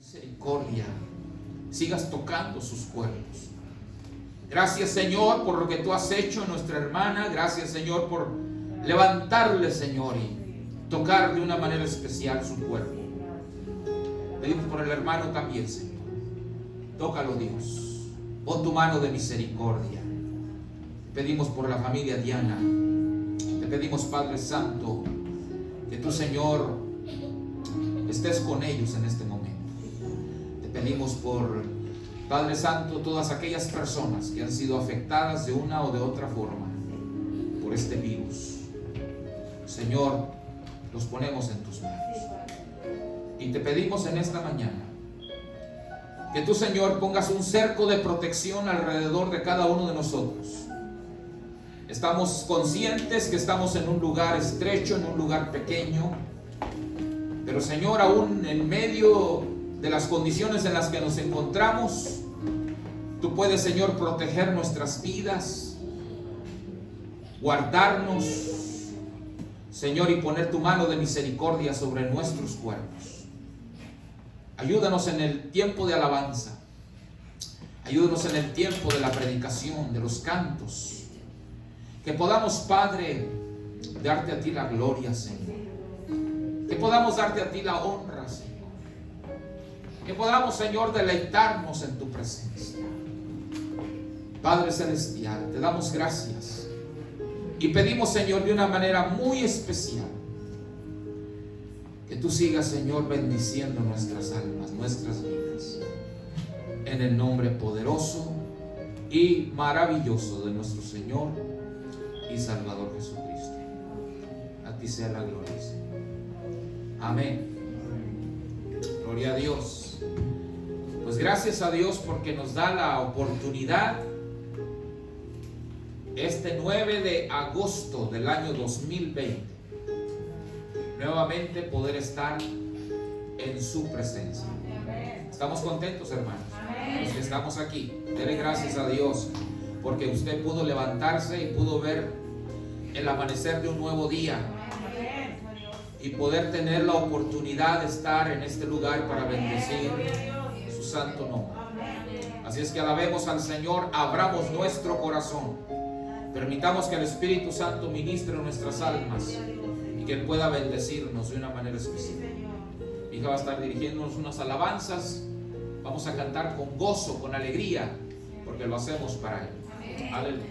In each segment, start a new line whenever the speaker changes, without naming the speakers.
misericordia sigas tocando sus cuerpos. Gracias, Señor, por lo que tú has hecho en nuestra hermana. Gracias, Señor, por levantarle, Señor, y tocar de una manera especial su cuerpo. Pedimos por el hermano también, Señor. Tócalo, Dios. Pon tu mano de misericordia. Pedimos por la familia Diana. Te pedimos, Padre Santo, que tú, Señor, estés con ellos en este momento. Te pedimos por, Padre Santo, todas aquellas personas que han sido afectadas de una o de otra forma por este virus. Señor, los ponemos en tus manos. Y te pedimos en esta mañana que tú, Señor, pongas un cerco de protección alrededor de cada uno de nosotros. Estamos conscientes que estamos en un lugar estrecho, en un lugar pequeño, pero, Señor, aún en medio de las condiciones en las que nos encontramos, tú puedes, Señor, proteger nuestras vidas, guardarnos, Señor, y poner tu mano de misericordia sobre nuestros cuerpos. Ayúdanos en el tiempo de alabanza. Ayúdanos en el tiempo de la predicación, de los cantos. Que podamos, Padre, darte a ti la gloria, Señor. Que podamos darte a ti la honra, Señor. Que podamos, Señor, deleitarnos en tu presencia. Padre Celestial, te damos gracias. Y pedimos, Señor, de una manera muy especial, que tú sigas, Señor, bendiciendo nuestras almas, nuestras vidas, en el nombre poderoso y maravilloso de nuestro Señor y Salvador Jesucristo. A ti sea la gloria, Señor. Amén. Gloria a Dios. Pues gracias a Dios porque nos da la oportunidad este 9 de agosto del año 2020 nuevamente poder estar en su presencia. ¿Estamos contentos, hermanos? Los que estamos aquí, denle gracias a Dios porque usted pudo levantarse y pudo ver el amanecer de un nuevo día y poder tener la oportunidad de estar en este lugar para bendecir su santo nombre. Así es que alabemos al Señor, abramos nuestro corazón, permitamos que el Espíritu Santo ministre nuestras almas y que Él pueda bendecirnos de una manera especial. Mi hija va a estar dirigiéndonos unas alabanzas. Vamos a cantar con gozo, con alegría, porque lo hacemos para Él. Aleluya.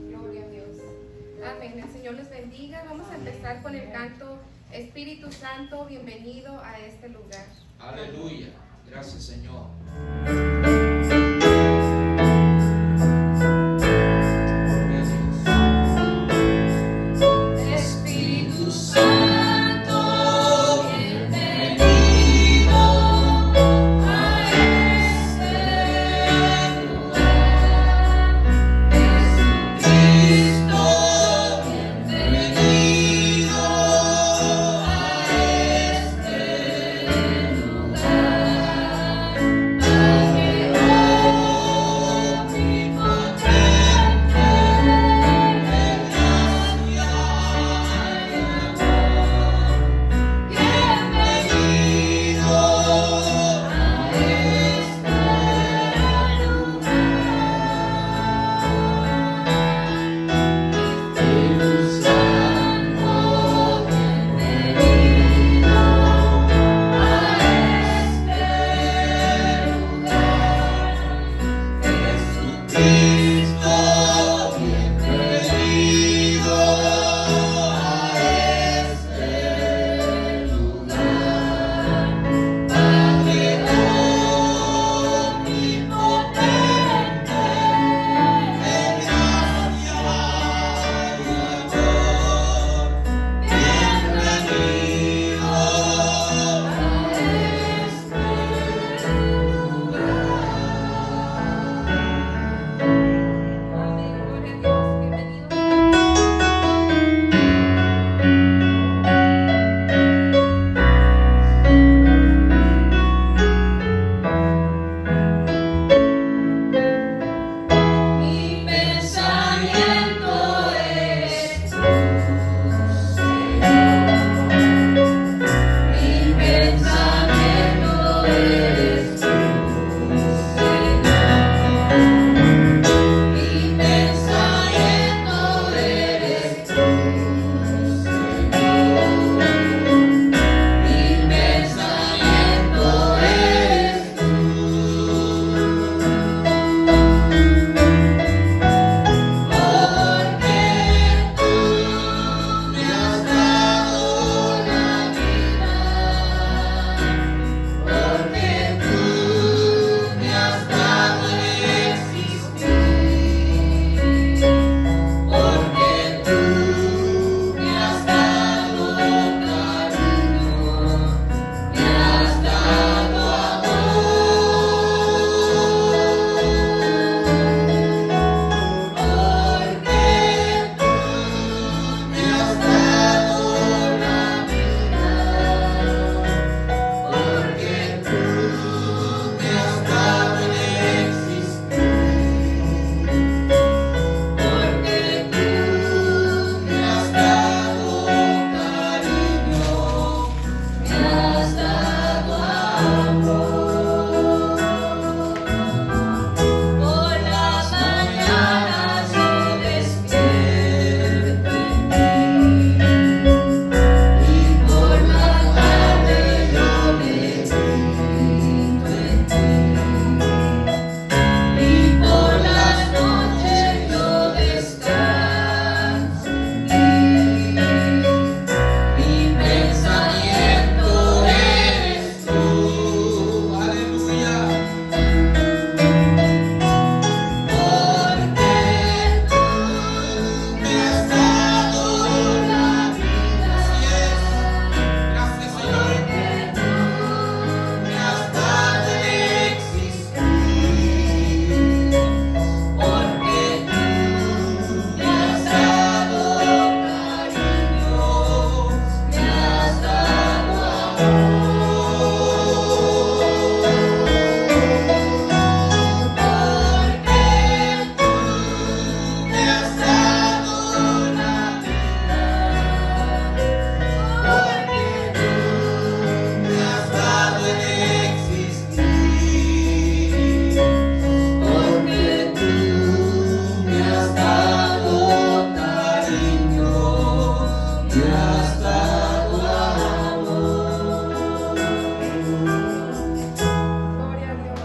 Gloria a Dios. Amén. El Señor les bendiga. Vamos a empezar con el canto Espíritu Santo, bienvenido a este lugar.
Aleluya. Gracias, Señor.
Oh
Gloria a Dios.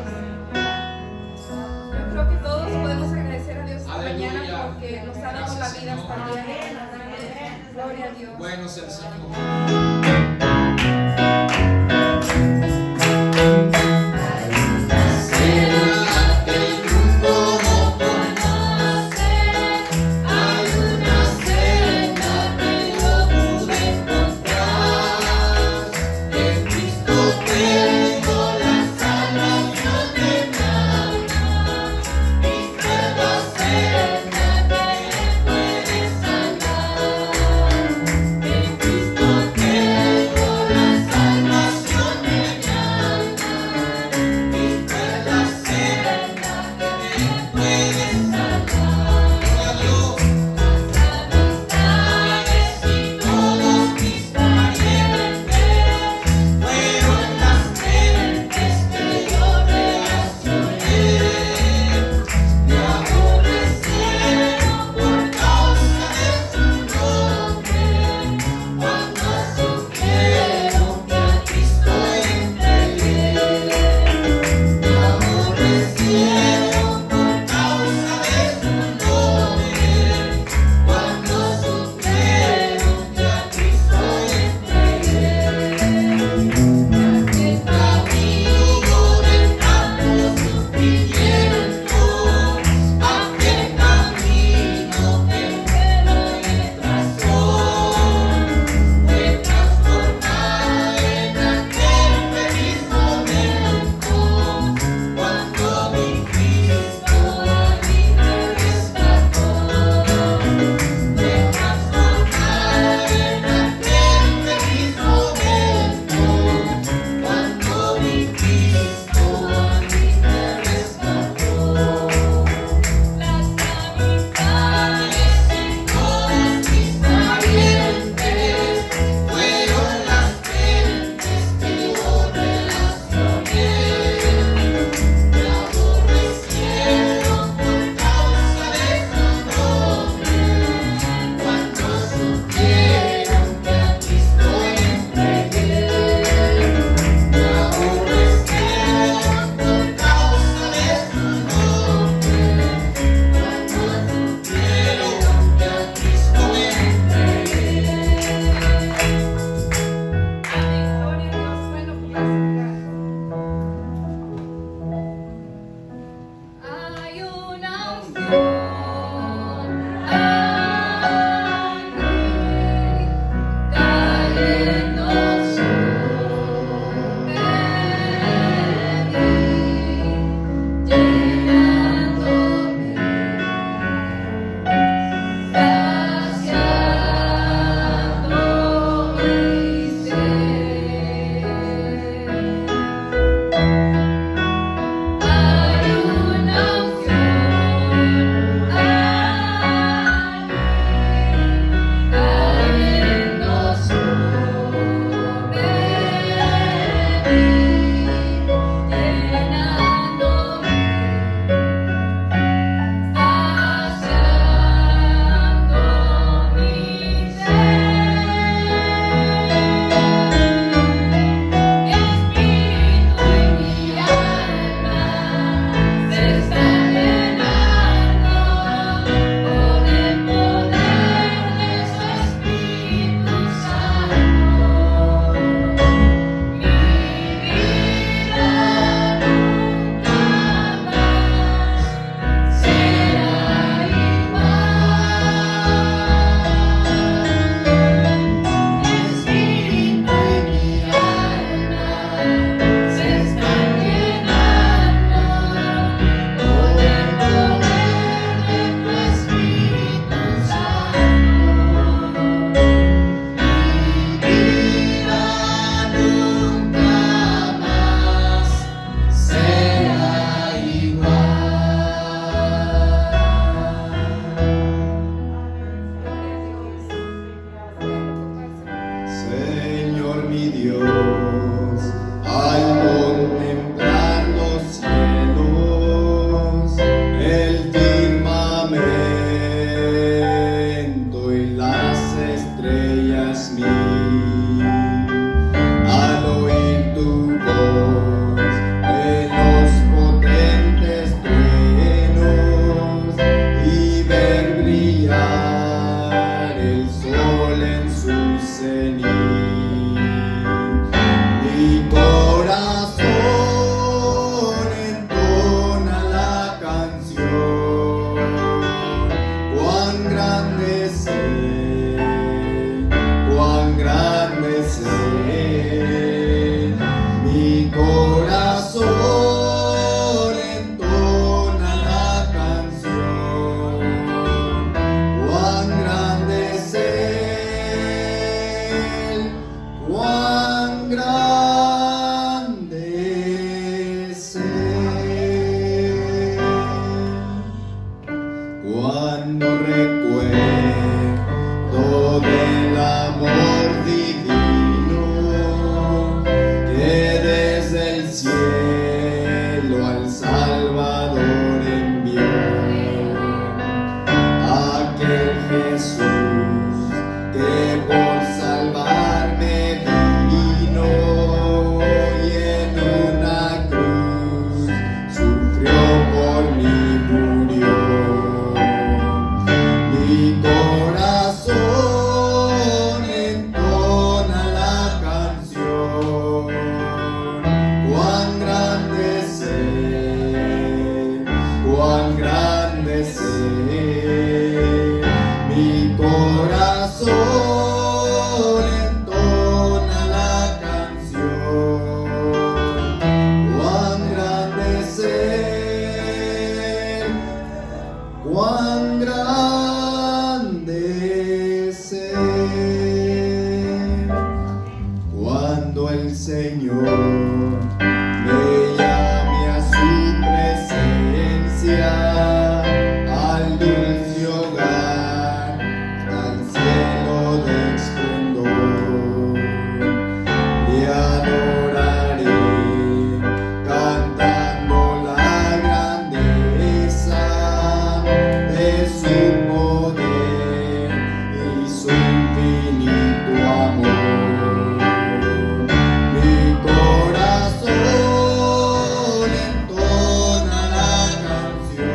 Yo creo que todos podemos agradecer a Dios esta
Aleluya.
mañana porque nos ha dado la
Gracias,
vida hasta el día de
Señor.
hoy. Gloria a Dios.
Bueno es el Señor.
estrellas amas mí. Al oír tu voz de los potentes truenos y ver brillar el sol en su cenit, mi corazón entona la canción. Cuán grande es Él, cuán grande es Él. Mi corazón entona la canción. Cuán grande es Él, cuán grande es Él. Cuando recuerdo del amor divino que desde el cielo al Salvador envió, aquel Jesús que por salvarme vino y en una cruz sufrió por mí, murió. Mi corazón entona la canción. Cuán grande es Él, cuán grande es Él. Mi corazón entona la canción. Cuán grande es Él, cuán grande es Él. Cuando el Señor me llame a su presencia, al dulce hogar, al cielo de esplendor, le adoraré cantando la grandeza de su poder y su infinito amor. Mi corazón entona la canción.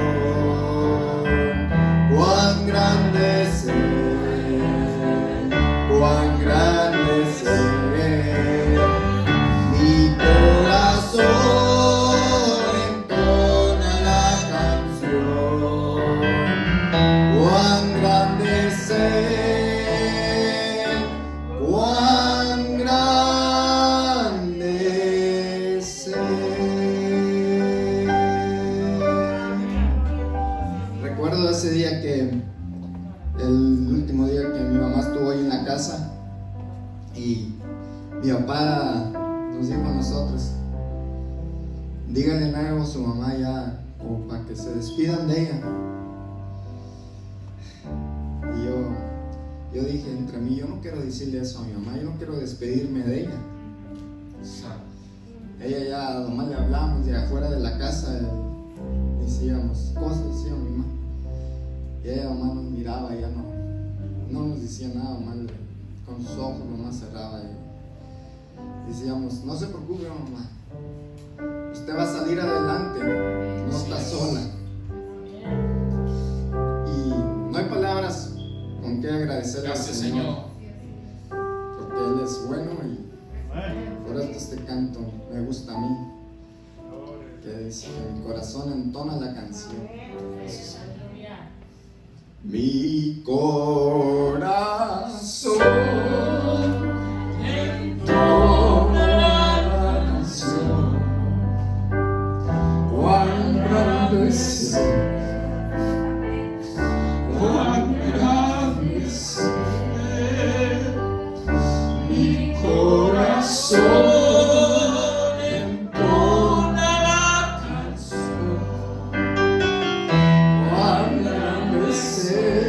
Cuán grande es Él, cuán grande es Él. Mi corazón entona la canción. Cuán grande es Él, cuán grande es Él. Recuerdo ese día que, el último día que mi mamá estuvo ahí en la casa y mi papá nos dijo a nosotros: díganle algo a su mamá ya, como para que se despidan de ella. Y yo dije entre mí, yo no quiero decirle eso a mi mamá, yo no quiero despedirme de ella. Ella ya, nomás le hablamos de afuera de la casa, decíamos cosas, decía mi mamá. Y ella nomás nos miraba, ya no nos decía nada, nomás con sus ojos nomás cerraba. Y decíamos: no se preocupe, mamá, usted va a salir adelante, no está sola. Y no hay palabras con qué agradecerle al
Gracias,
Señor,
Señor.
porque Él es bueno y por esto este canto me gusta a mí, que dice que mi corazón entona la canción. Mi corazón entona la canción. Cuán grande es Él, cuán grande es Él. Mi corazón entona la canción. Cuán grande es Él.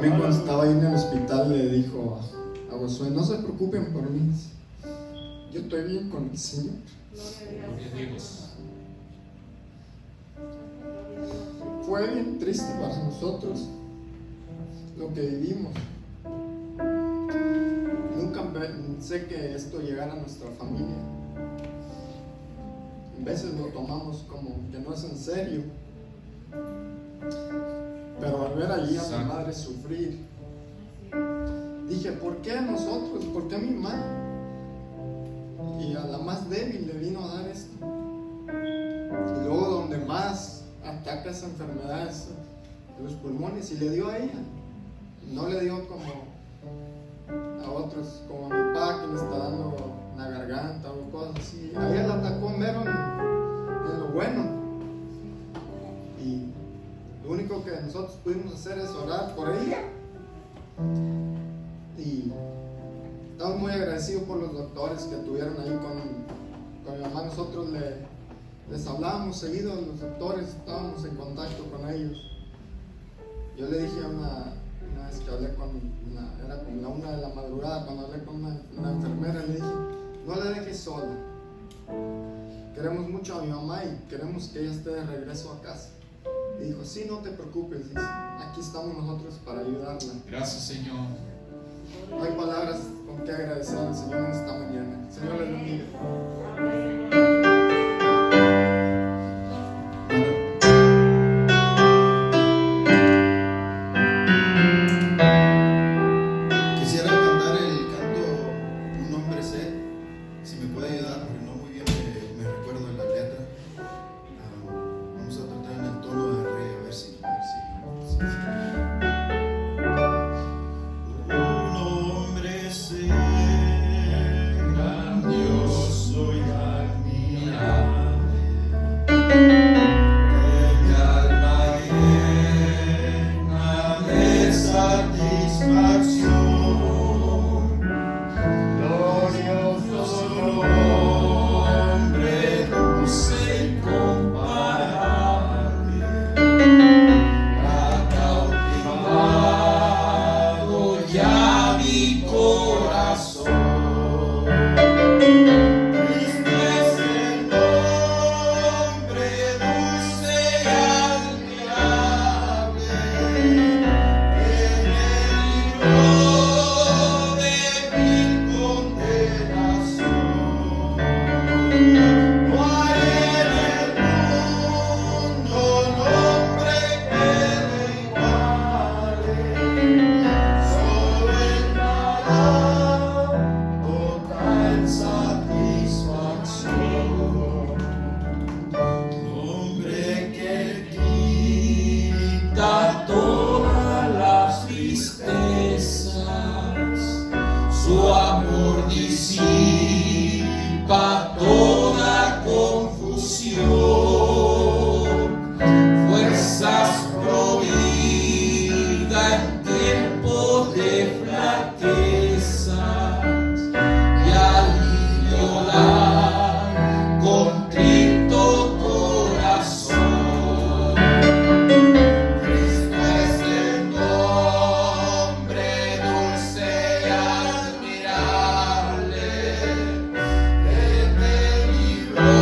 También cuando estaba ahí en el hospital le dijo a Josué, no se preocupen por mí, yo estoy bien con el Señor.
Gloria a Dios.
Fue bien triste para nosotros lo que vivimos. Nunca pensé que esto llegara a nuestra familia. A veces lo tomamos como que no es en serio. Pero al ver allí a mi madre sufrir, dije, ¿por qué a nosotros? ¿Por qué a mi madre? Y a la más débil le vino a dar esto. Y luego donde más ataca esa enfermedad es los pulmones, y le dio a ella. No le dio como a otros, como a mi papá que le está dando la garganta o cosas así. A ella la atacó mero en lo bueno. Y lo único que nosotros pudimos hacer es orar por ella. Y estamos muy agradecidos por los doctores que tuvieron ahí con mi mamá. Nosotros les hablábamos seguido a los doctores, estábamos en contacto con ellos. Yo le dije una vez que hablé era como la 1 de la madrugada, cuando hablé con una enfermera, le dije, no la dejes sola. Queremos mucho a mi mamá y queremos que ella esté de regreso a casa. Y dijo, sí, no te preocupes, dice, aquí estamos nosotros para ayudarla.
Gracias, Señor.
No hay palabras con que agradecer al Señor en esta mañana. Señor, les bendiga.
Quisiera cantar el canto Un hombre sé, si me puede ayudar, porque no muy bien me recuerdo de la letra. Vamos a tratar en el tono de re, a ver si. Un hombre sé, grandioso y admirable, que mi alma llena de satisfacción. Glorioso nombre, dulce y comparable, ha cautivado ya mi corazón. Cristo es el nombre dulce y admirable, que me libró de mi condenación. No hay en el mundo nombre que le iguale, solo Él dará total satisfacción. Nombre que quita todas las tristezas, su amor disipa toda confusión, fuerzas provida en tiempo de flaquezas y alivio da contrito corazón. Cristo es el nombre dulce y admirable, que me libró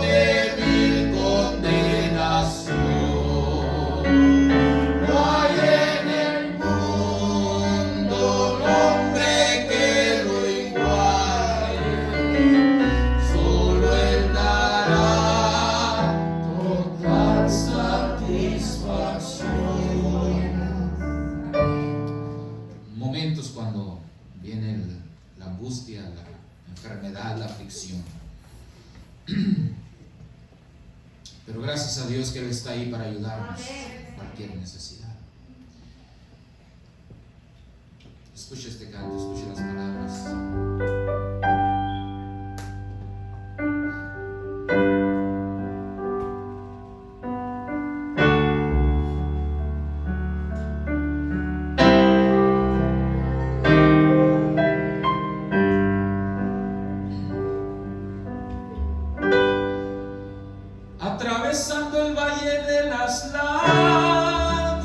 de mi condenación. No hay en el mundo nombre que lo iguale, solo Él dará total satisfacción.
Momentos cuando viene la angustia, la enfermedad, la aflicción. Pero gracias a Dios que Él está ahí para ayudarnos en cualquier necesidad. Escucha este canto, escucha las palabras. Atravesando el valle de las lágrimas,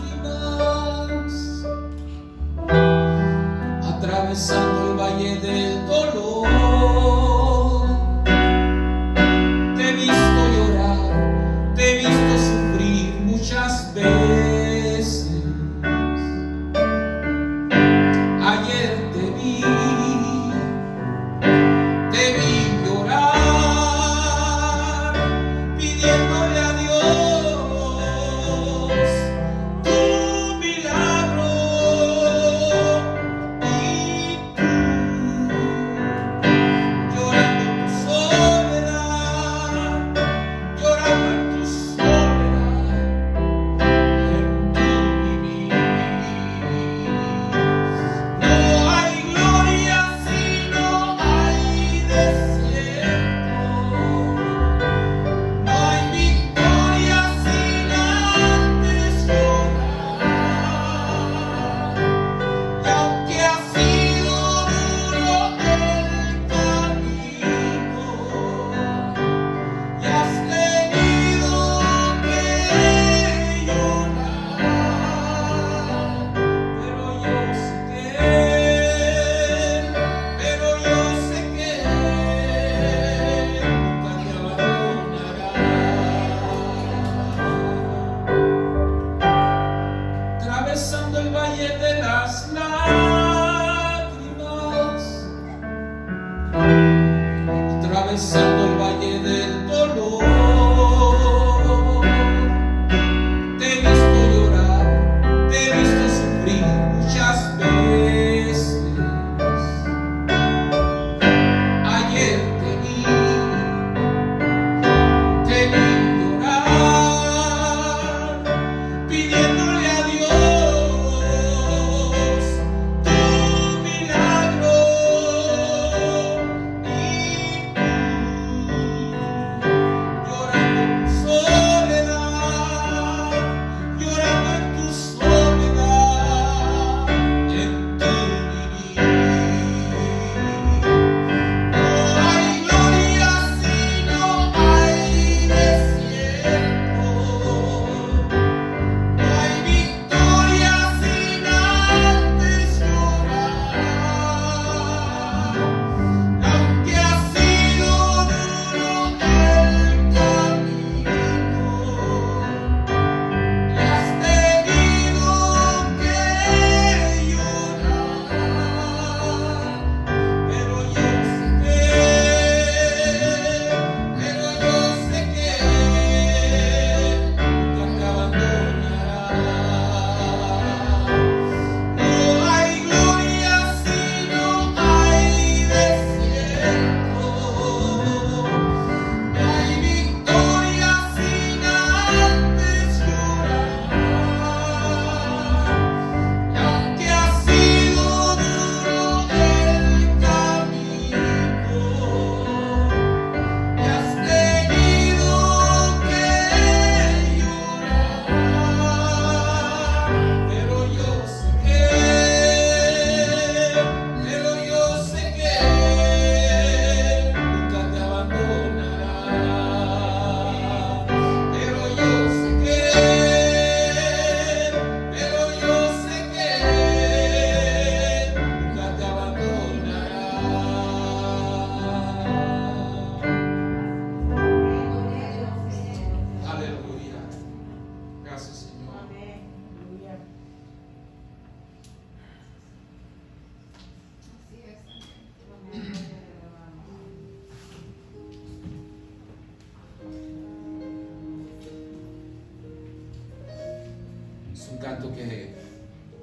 un canto que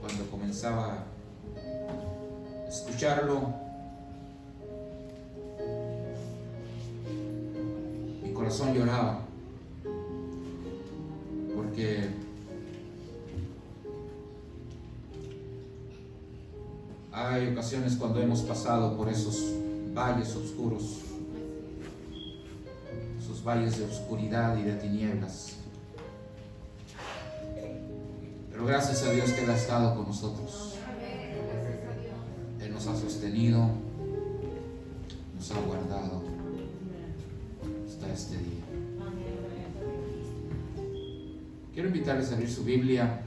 cuando comenzaba a escucharlo, mi corazón lloraba, porque hay ocasiones cuando hemos pasado por esos valles oscuros, esos valles de oscuridad y de tinieblas. Pero gracias a Dios que Él ha estado con nosotros. Él nos ha sostenido, nos ha guardado hasta este día. Quiero invitarles a abrir su Biblia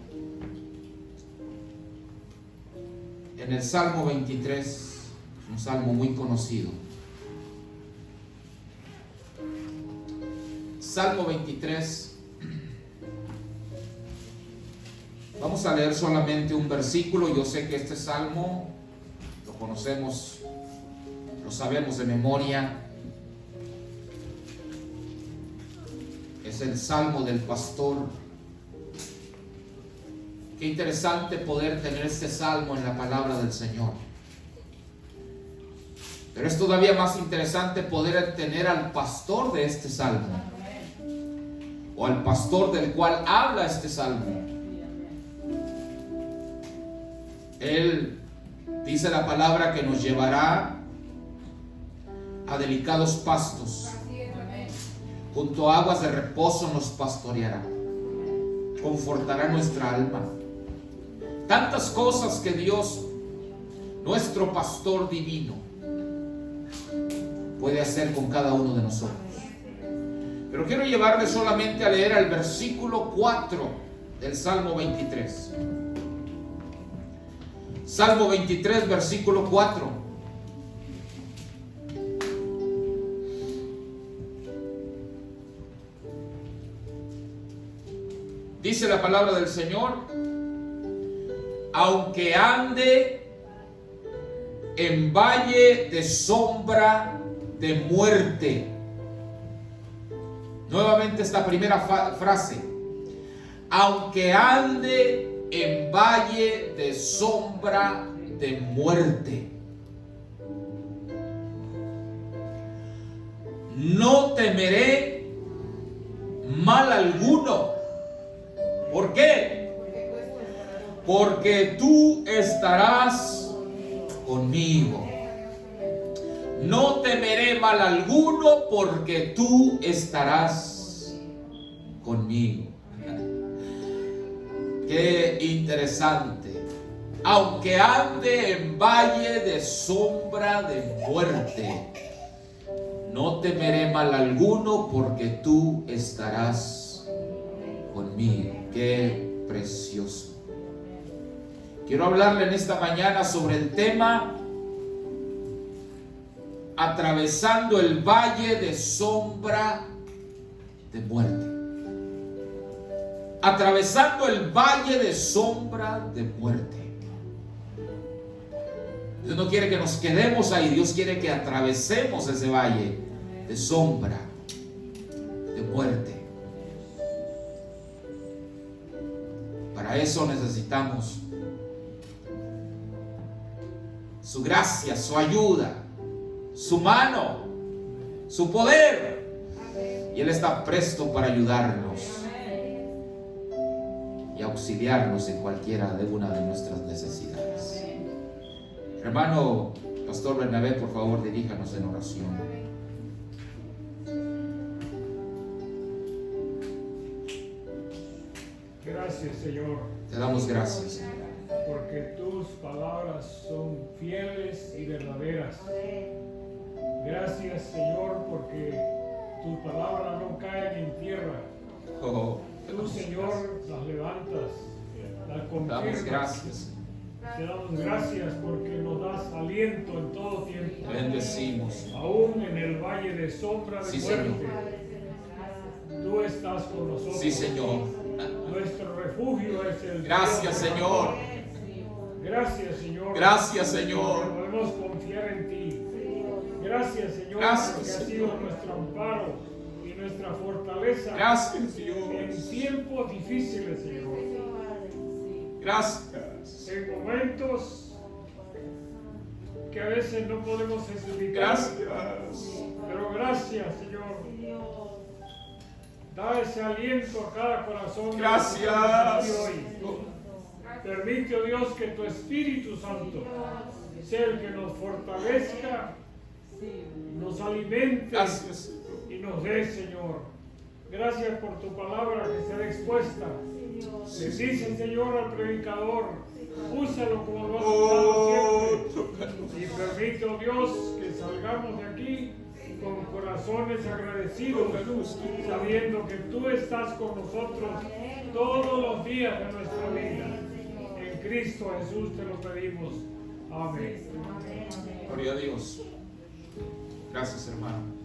en el Salmo 23, un salmo muy conocido. Salmo 23. Vamos a leer solamente un versículo. Yo sé que este salmo lo conocemos, lo sabemos de memoria. Es el salmo del pastor. Qué interesante poder tener este salmo en la palabra del Señor. Pero es todavía más interesante poder tener al pastor de este salmo, o al pastor del cual habla este salmo. Él dice la palabra que nos llevará a delicados pastos, junto a aguas de reposo nos pastoreará, confortará nuestra alma. Tantas cosas que Dios, nuestro pastor divino, puede hacer con cada uno de nosotros. Pero quiero llevarle solamente a leer el versículo 4 del Salmo 23. Salmo 23, versículo 4. Dice la palabra del Señor: aunque ande en valle de sombra de muerte. Nuevamente esta primera frase: aunque ande en valle de sombra de muerte, no temeré mal alguno. ¿Por qué? Porque tú estarás conmigo. No temeré mal alguno, porque tú estarás conmigo. Qué interesante. Aunque ande en valle de sombra de muerte, no temeré mal alguno, porque tú estarás conmigo. Qué precioso. Quiero hablarle en esta mañana sobre el tema atravesando el valle de sombra de muerte. Atravesando el valle de sombra de muerte. Dios no quiere que nos quedemos ahí. Dios quiere que atravesemos ese valle de sombra de muerte. Para eso necesitamos su gracia, su ayuda, su mano, su poder. Y Él está presto para ayudarnos y auxiliarnos en cualquiera de una de nuestras necesidades. Hermano Pastor Bernabé, por favor, diríjanos en oración.
Gracias, Señor.
Te damos gracias.
Porque tus palabras son fieles y verdaderas. Gracias, Señor, porque tus palabras no caen en tierra.
Oh,
Tú, Señor, las levantas, las
damos
confirmas.
gracias.
Te damos gracias porque nos das aliento en todo tiempo.
Te bendecimos.
Aún en el valle de sombra de
Sí,
muerte, tú estás con nosotros.
Sí, Señor.
Nuestro refugio es el
Gracias,
Dios.
Señor.
Gracias, Señor.
Gracias, Señor.
Podemos confiar en ti. Gracias, Señor,
Gracias,
porque has
Señor.
sido nuestro amparo y nuestra fortaleza
Gracias, Dios.
en tiempos difíciles, Señor.
Gracias.
En momentos que a veces no podemos explicar.
Gracias.
Pero gracias, Señor. Da ese aliento a cada corazón.
Gracias.
Hoy. Permite, oh Dios, que tu Espíritu Santo sea el que nos fortalezca, nos alimente
Gracias.
y nos dé, Señor. Gracias por tu palabra que será expuesta. Bendice, Señor, al predicador. Úsalo como lo has usado siempre. Y permite, oh Dios, que salgamos de aquí con corazones agradecidos, sabiendo que tú estás con nosotros todos los días de nuestra vida. En Cristo Jesús te lo pedimos. Amén.
Gloria a Dios. Gracias, hermano.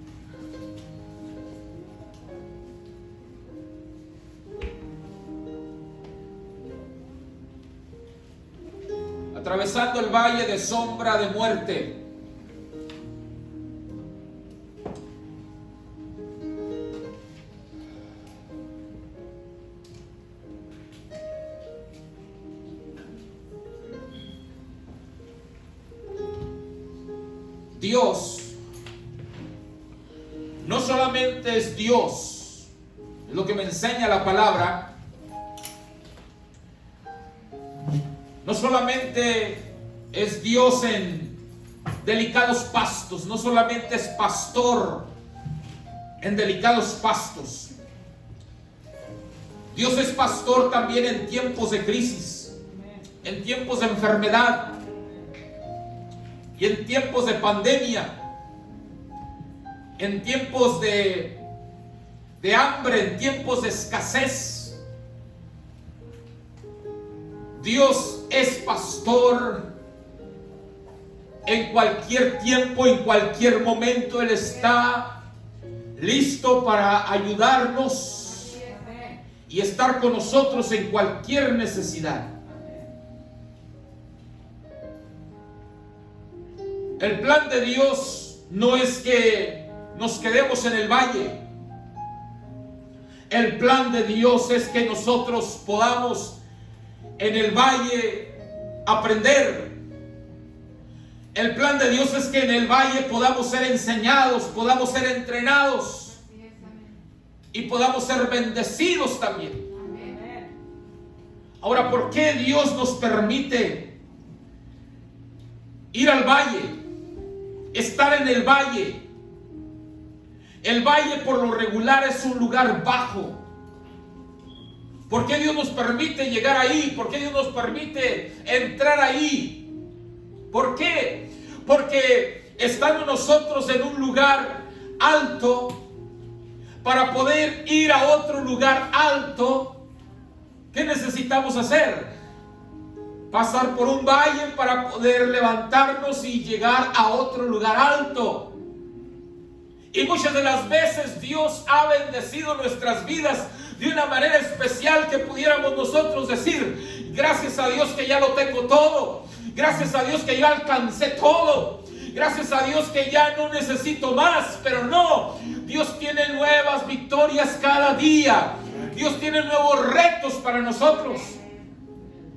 Atravesando el valle de sombra de muerte. Dios no solamente es Dios, es lo que me enseña la palabra. No solamente es Dios en delicados pastos, no solamente es pastor en delicados pastos. Dios es pastor también en tiempos de crisis, en tiempos de enfermedad y en tiempos de pandemia, en tiempos de hambre, en tiempos de escasez. Dios es pastor en cualquier tiempo, en cualquier momento. Él está listo para ayudarnos y estar con nosotros en cualquier necesidad. El plan de Dios no es que nos quedemos en el valle. El plan de Dios es que nosotros podamos en el valle aprender. El plan de Dios es que en el valle podamos ser enseñados, podamos ser entrenados y podamos ser bendecidos también. Ahora, ¿por qué Dios nos permite ir al valle? Estar en el valle. El valle por lo regular es un lugar bajo. ¿Por qué Dios nos permite llegar ahí? ¿Por qué Dios nos permite entrar ahí? ¿Por qué? Porque estando nosotros en un lugar alto, para poder ir a otro lugar alto, ¿qué necesitamos hacer? Pasar por un valle para poder levantarnos y llegar a otro lugar alto. Y muchas de las veces Dios ha bendecido nuestras vidas de una manera especial que pudiéramos nosotros decir: gracias a Dios que ya lo tengo todo, gracias a Dios que ya alcancé todo, gracias a Dios que ya no necesito más. Pero no, Dios tiene nuevas victorias cada día. Dios tiene nuevos retos para nosotros.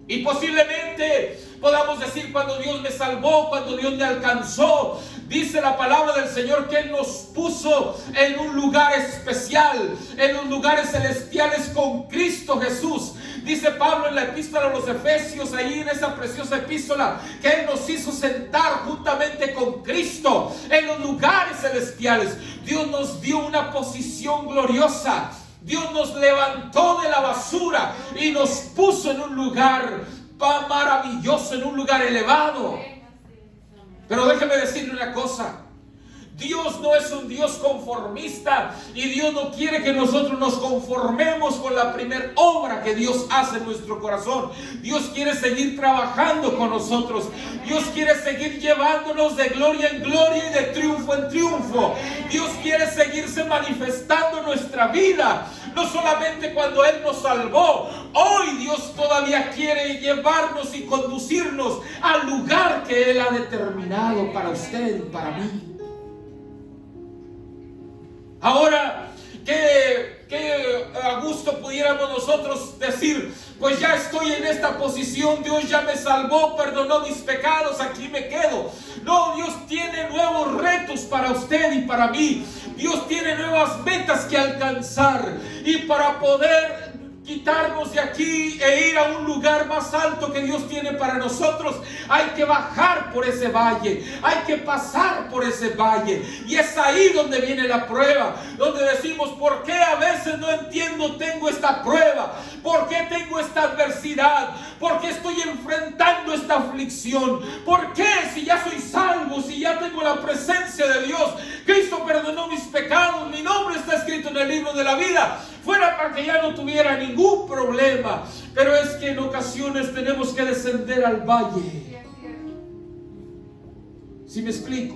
Y posiblemente podamos decir: cuando Dios me salvó, cuando Dios me alcanzó, dice la palabra del Señor que Él nos puso en un lugar especial, en los lugares celestiales con Cristo Jesús. Dice Pablo en la epístola a los Efesios, ahí en esa preciosa epístola, que Él nos hizo sentar juntamente con Cristo en los lugares celestiales. Dios nos dio una posición gloriosa. Dios nos levantó de la basura y nos puso en un lugar maravilloso, en un lugar elevado. Pero déjeme decirle una cosa: Dios no es un Dios conformista, y Dios no quiere que nosotros nos conformemos con la primera obra que Dios hace en nuestro corazón. Dios quiere seguir trabajando con nosotros. Dios quiere seguir llevándonos de gloria en gloria y de triunfo en triunfo. Dios quiere seguirse manifestando en nuestra vida, no solamente cuando Él nos salvó. Hoy Dios todavía quiere llevarnos y conducirnos al lugar que Él ha determinado para usted y para mí. Ahora, que a gusto pudiéramos nosotros decir: pues ya estoy en esta posición, Dios ya me salvó, perdonó mis pecados, aquí me quedo. No, Dios tiene nuevos retos para usted y para mí. Dios tiene nuevas metas que alcanzar, y para poder quitarnos de aquí e ir a un lugar más alto que Dios tiene para nosotros, hay que bajar por ese valle, hay que pasar por ese valle. Y es ahí donde viene la prueba, donde decimos: ¿por qué a veces no entiendo? Tengo esta prueba, ¿por qué tengo esta adversidad? ¿Por qué estoy enfrentando esta aflicción? ¿Por qué, si ya soy salvo, si ya tengo la presencia de Dios, Cristo perdonó mis pecados, mi nombre está escrito en el libro de la vida, fuera para que ya no tuviera ningún problema? Pero es que en ocasiones tenemos que descender al valle. ¿Sí me explico?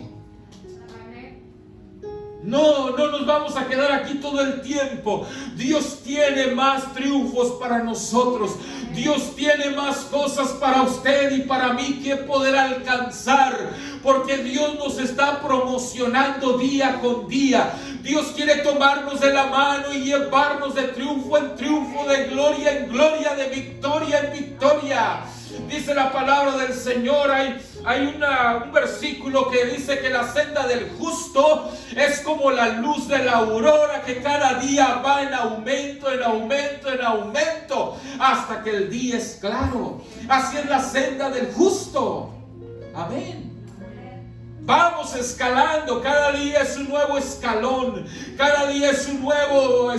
No nos vamos a quedar aquí todo el tiempo. Dios tiene más triunfos para nosotros. Dios tiene más cosas para usted y para mí que poder alcanzar, porque Dios nos está promocionando día con día. Dios quiere tomarnos de la mano y llevarnos de triunfo en triunfo, de gloria en gloria, de victoria en victoria. Dice la palabra del Señor, hay un versículo que dice que la senda del justo es como la luz de la aurora, que cada día va en aumento, en aumento, en aumento, hasta que el día es claro. Así es la senda del justo. Amén. Vamos escalando, cada día es un nuevo escalón, cada día es un nuevo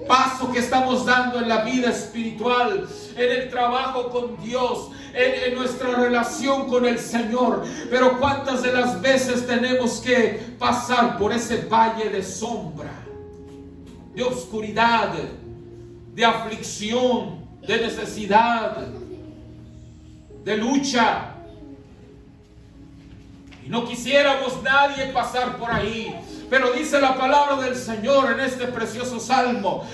paso que estamos dando en la vida espiritual, en el trabajo con Dios, en nuestra relación con el Señor. Pero cuántas de las veces tenemos que pasar por ese valle de sombra, de oscuridad, de aflicción, de necesidad, de lucha. Y no quisiéramos nadie pasar por ahí. Pero dice la palabra del Señor en este precioso salmo,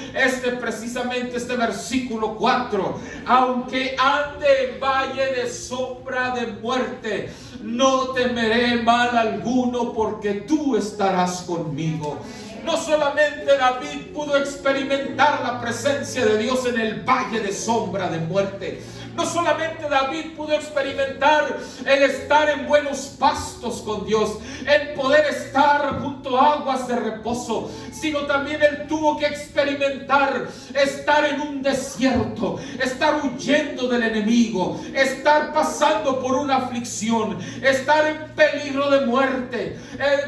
precisamente este versículo 4: aunque ande en valle de sombra de muerte, no temeré mal alguno, porque tú estarás conmigo. No solamente David pudo experimentar la presencia de Dios en el valle de sombra de muerte. No solamente David pudo experimentar el estar en buenos pastos con Dios, el poder estar junto a aguas de reposo, sino también él tuvo que experimentar estar en un desierto, estar huyendo del enemigo, estar pasando por una aflicción, estar en peligro de muerte.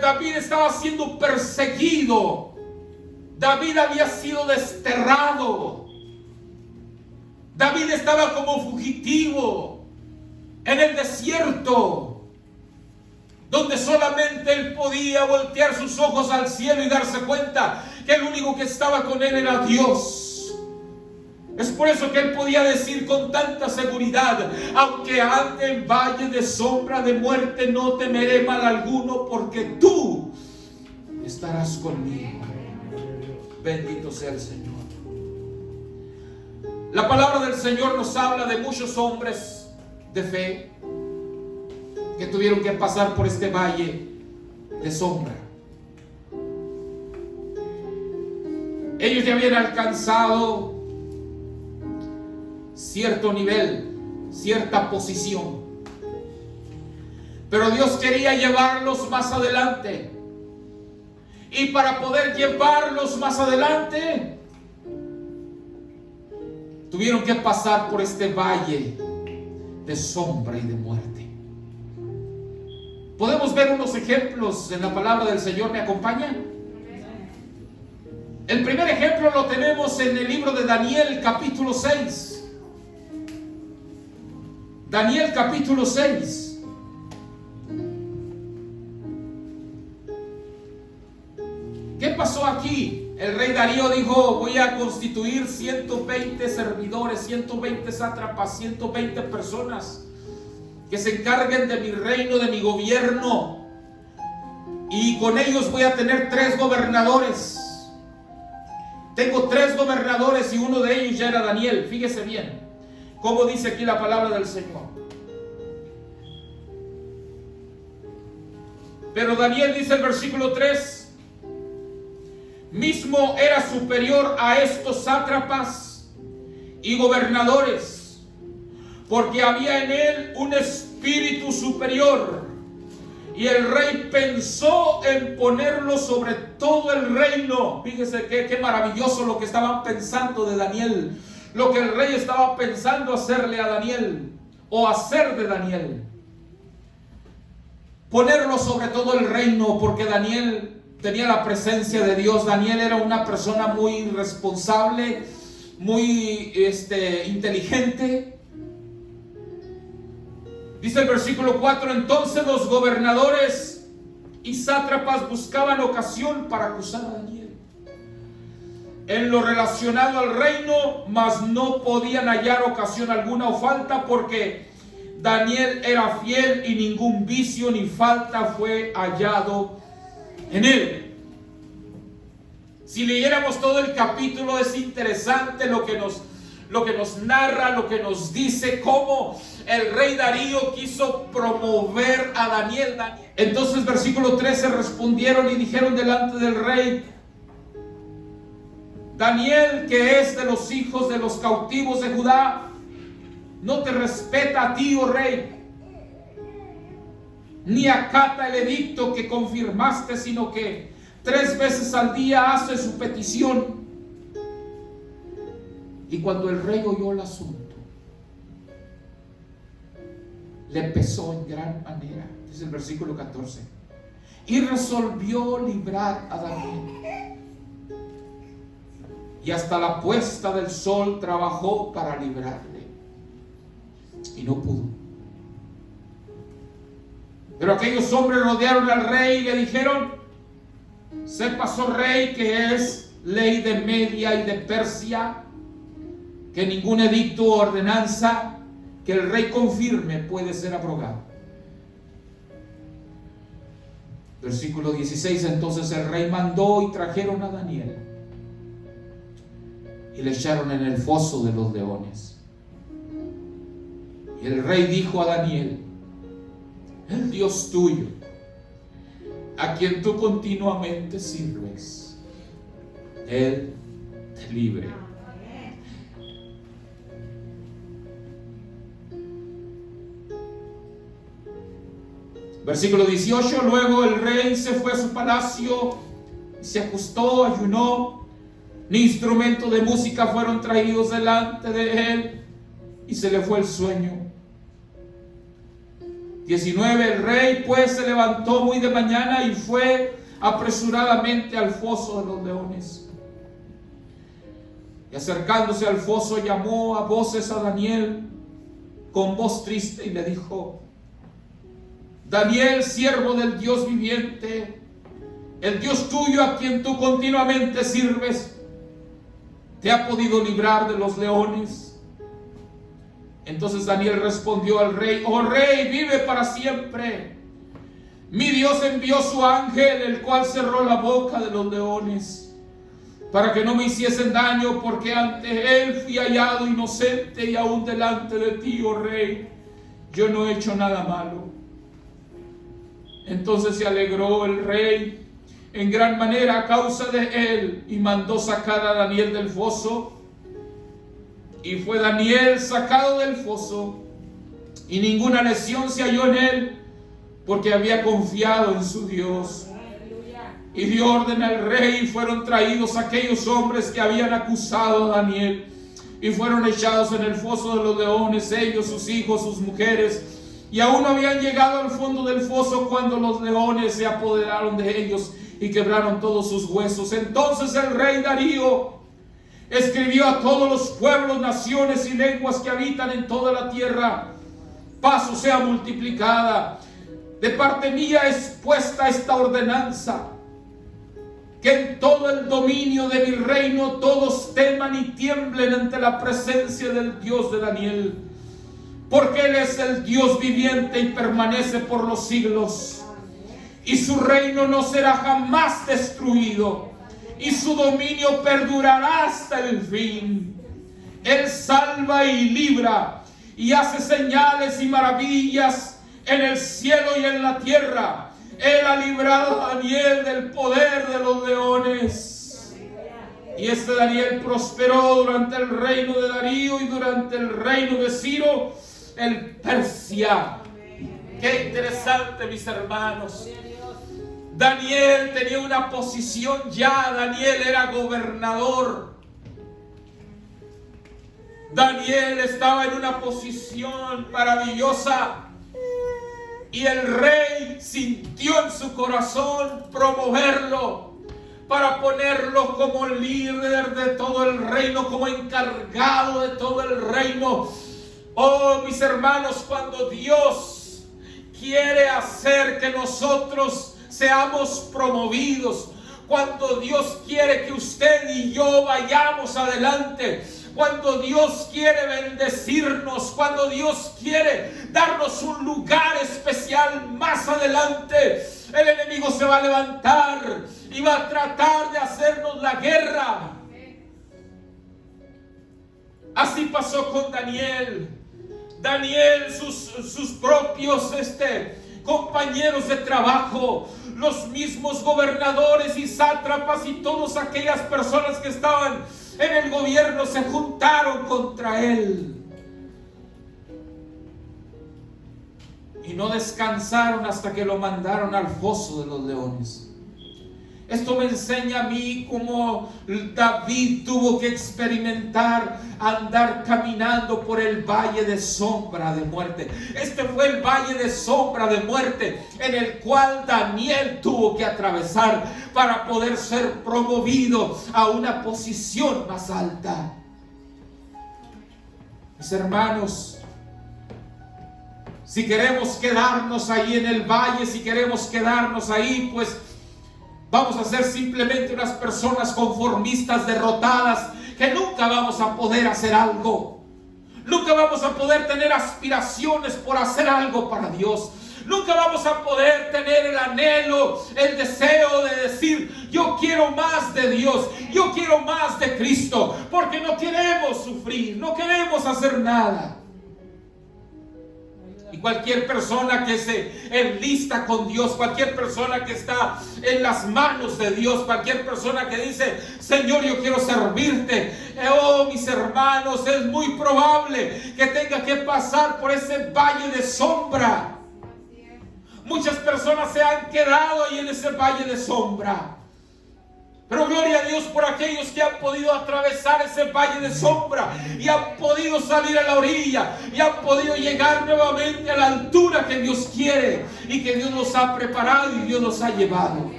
David estaba siendo perseguido. David había sido desterrado. David estaba como fugitivo en el desierto, donde solamente él podía voltear sus ojos al cielo y darse cuenta que el único que estaba con él era Dios. Es por eso que él podía decir con tanta seguridad: aunque ande en valle de sombra de muerte, no temeré mal alguno, porque tú estarás conmigo. Bendito sea el Señor. La palabra del Señor nos habla de muchos hombres de fe que tuvieron que pasar por este valle de sombra. Ellos ya habían alcanzado cierto nivel, cierta posición, pero Dios quería llevarlos más adelante. Y para poder llevarlos más adelante, tuvieron que pasar por este valle de sombra y de muerte. Podemos ver unos ejemplos en la palabra del Señor. ¿Me acompañan? El primer ejemplo lo tenemos en el libro de Daniel, capítulo 6. Daniel, capítulo 6. ¿Qué pasó aquí? El rey Darío dijo: voy a constituir 120 servidores, 120 sátrapas, 120 personas que se encarguen de mi reino, de mi gobierno, y con ellos voy a tener 3 gobernadores. Tengo 3 gobernadores y uno de ellos ya era Daniel. Fíjese bien cómo dice aquí la palabra del Señor. Pero Daniel, dice el versículo 3, mismo era superior a estos sátrapas y gobernadores, porque había en él un espíritu superior. Y el rey pensó en ponerlo sobre todo el reino. Fíjese qué maravilloso lo que estaban pensando de Daniel. Lo que el rey estaba pensando hacerle a Daniel, o hacer de Daniel. Ponerlo sobre todo el reino, porque Daniel tenía la presencia de Dios. Daniel era una persona muy responsable, muy inteligente. Dice el versículo 4, entonces los gobernadores y sátrapas buscaban ocasión para acusar a Daniel en lo relacionado al reino, mas no podían hallar ocasión alguna o falta, porque Daniel era fiel y ningún vicio ni falta fue hallado en él. Si leyéramos todo el capítulo, es interesante lo que nos narra, lo que nos dice, cómo el rey Darío quiso promover a Daniel. Entonces, versículo 13, respondieron y dijeron delante del rey: Daniel, que es de los hijos de los cautivos de Judá, no te respeta a ti, oh rey, ni acata el edicto que confirmaste, sino que 3 veces al día hace su petición. Y cuando el rey oyó el asunto, le pesó en gran manera. Dice el versículo 14. Y resolvió librar a Daniel. Y hasta la puesta del sol trabajó para librarle. Y no pudo. Pero aquellos hombres rodearon al rey y le dijeron: sepas, oh rey, que es ley de Media y de Persia, que ningún edicto o ordenanza que el rey confirme puede ser abrogado. Versículo 16. Entonces el rey mandó y trajeron a Daniel y le echaron en el foso de los leones. Y el rey dijo a Daniel: el Dios tuyo, a quien tú continuamente sirves, Él te libre. Versículo 18. Luego el rey se fue a su palacio y se acostó, ayunó. Ni instrumento de música fueron traídos delante de él, y se le fue el sueño. 19. El rey pues se levantó muy de mañana y fue apresuradamente al foso de los leones. Y acercándose al foso, llamó a voces a Daniel con voz triste y le dijo: Daniel, siervo del Dios viviente, el Dios tuyo a quien tú continuamente sirves, ¿te ha podido librar de los leones? Entonces Daniel respondió al rey: oh rey, vive para siempre. Mi Dios envió su ángel, el cual cerró la boca de los leones, para que no me hiciesen daño, porque ante él fui hallado inocente, y aún delante de ti, oh rey, yo no he hecho nada malo. Entonces se alegró el rey en gran manera a causa de él, y mandó sacar a Daniel del foso. Y fue Daniel sacado del foso, y ninguna lesión se halló en él, porque había confiado en su Dios. Y dio orden al rey, y fueron traídos aquellos hombres que habían acusado a Daniel, y fueron echados en el foso de los leones, ellos, sus hijos, sus mujeres. Y aún no habían llegado al fondo del foso cuando los leones se apoderaron de ellos y quebraron todos sus huesos. Entonces el rey Darío escribió a todos los pueblos, naciones y lenguas que habitan en toda la tierra: paz os sea multiplicada. De parte mía es puesta esta ordenanza, que en todo el dominio de mi reino todos teman y tiemblen ante la presencia del Dios de Daniel, porque Él es el Dios viviente y permanece por los siglos, y su reino no será jamás destruido, y su dominio perdurará hasta el fin. Él salva y libra, y hace señales y maravillas en el cielo y en la tierra. Él ha librado a Daniel del poder de los leones. Y este Daniel prosperó durante el reino de Darío y durante el reino de Ciro, el Persia. Qué interesante, mis hermanos. Daniel tenía una posición ya. Daniel era gobernador. Daniel estaba en una posición maravillosa. Y el rey sintió en su corazón promoverlo para ponerlo como líder de todo el reino, como encargado de todo el reino. Oh, mis hermanos, cuando Dios quiere hacer que nosotros seamos promovidos, cuando Dios quiere que usted y yo vayamos adelante, cuando Dios quiere bendecirnos, cuando Dios quiere darnos un lugar especial más adelante, el enemigo se va a levantar y va a tratar de hacernos la guerra. Así pasó con Daniel. Daniel, sus propios compañeros de trabajo, los mismos gobernadores y sátrapas y todas aquellas personas que estaban en el gobierno se juntaron contra él. Y no descansaron hasta que lo mandaron al foso de los leones. Esto me enseña a mí cómo David tuvo que experimentar andar caminando por el valle de sombra de muerte. Este fue el valle de sombra de muerte en el cual Daniel tuvo que atravesar para poder ser promovido a una posición más alta. Mis hermanos, si queremos quedarnos ahí en el valle, si queremos quedarnos ahí, pues vamos a ser simplemente unas personas conformistas, derrotadas, que nunca vamos a poder hacer algo. Nunca vamos a poder tener aspiraciones por hacer algo para Dios. Nunca vamos a poder tener el anhelo, el deseo de decir, yo quiero más de Dios, yo quiero más de Cristo, porque no queremos sufrir, no queremos hacer nada. Y cualquier persona que se enlista con Dios, cualquier persona que está en las manos de Dios, cualquier persona que dice, Señor, yo quiero servirte, oh, mis hermanos, es muy probable que tenga que pasar por ese valle de sombra. Muchas personas se han quedado ahí en ese valle de sombra. Pero gloria a Dios por aquellos que han podido atravesar ese valle de sombra y han podido salir a la orilla y han podido llegar nuevamente a la altura que Dios quiere y que Dios nos ha preparado y Dios nos ha llevado.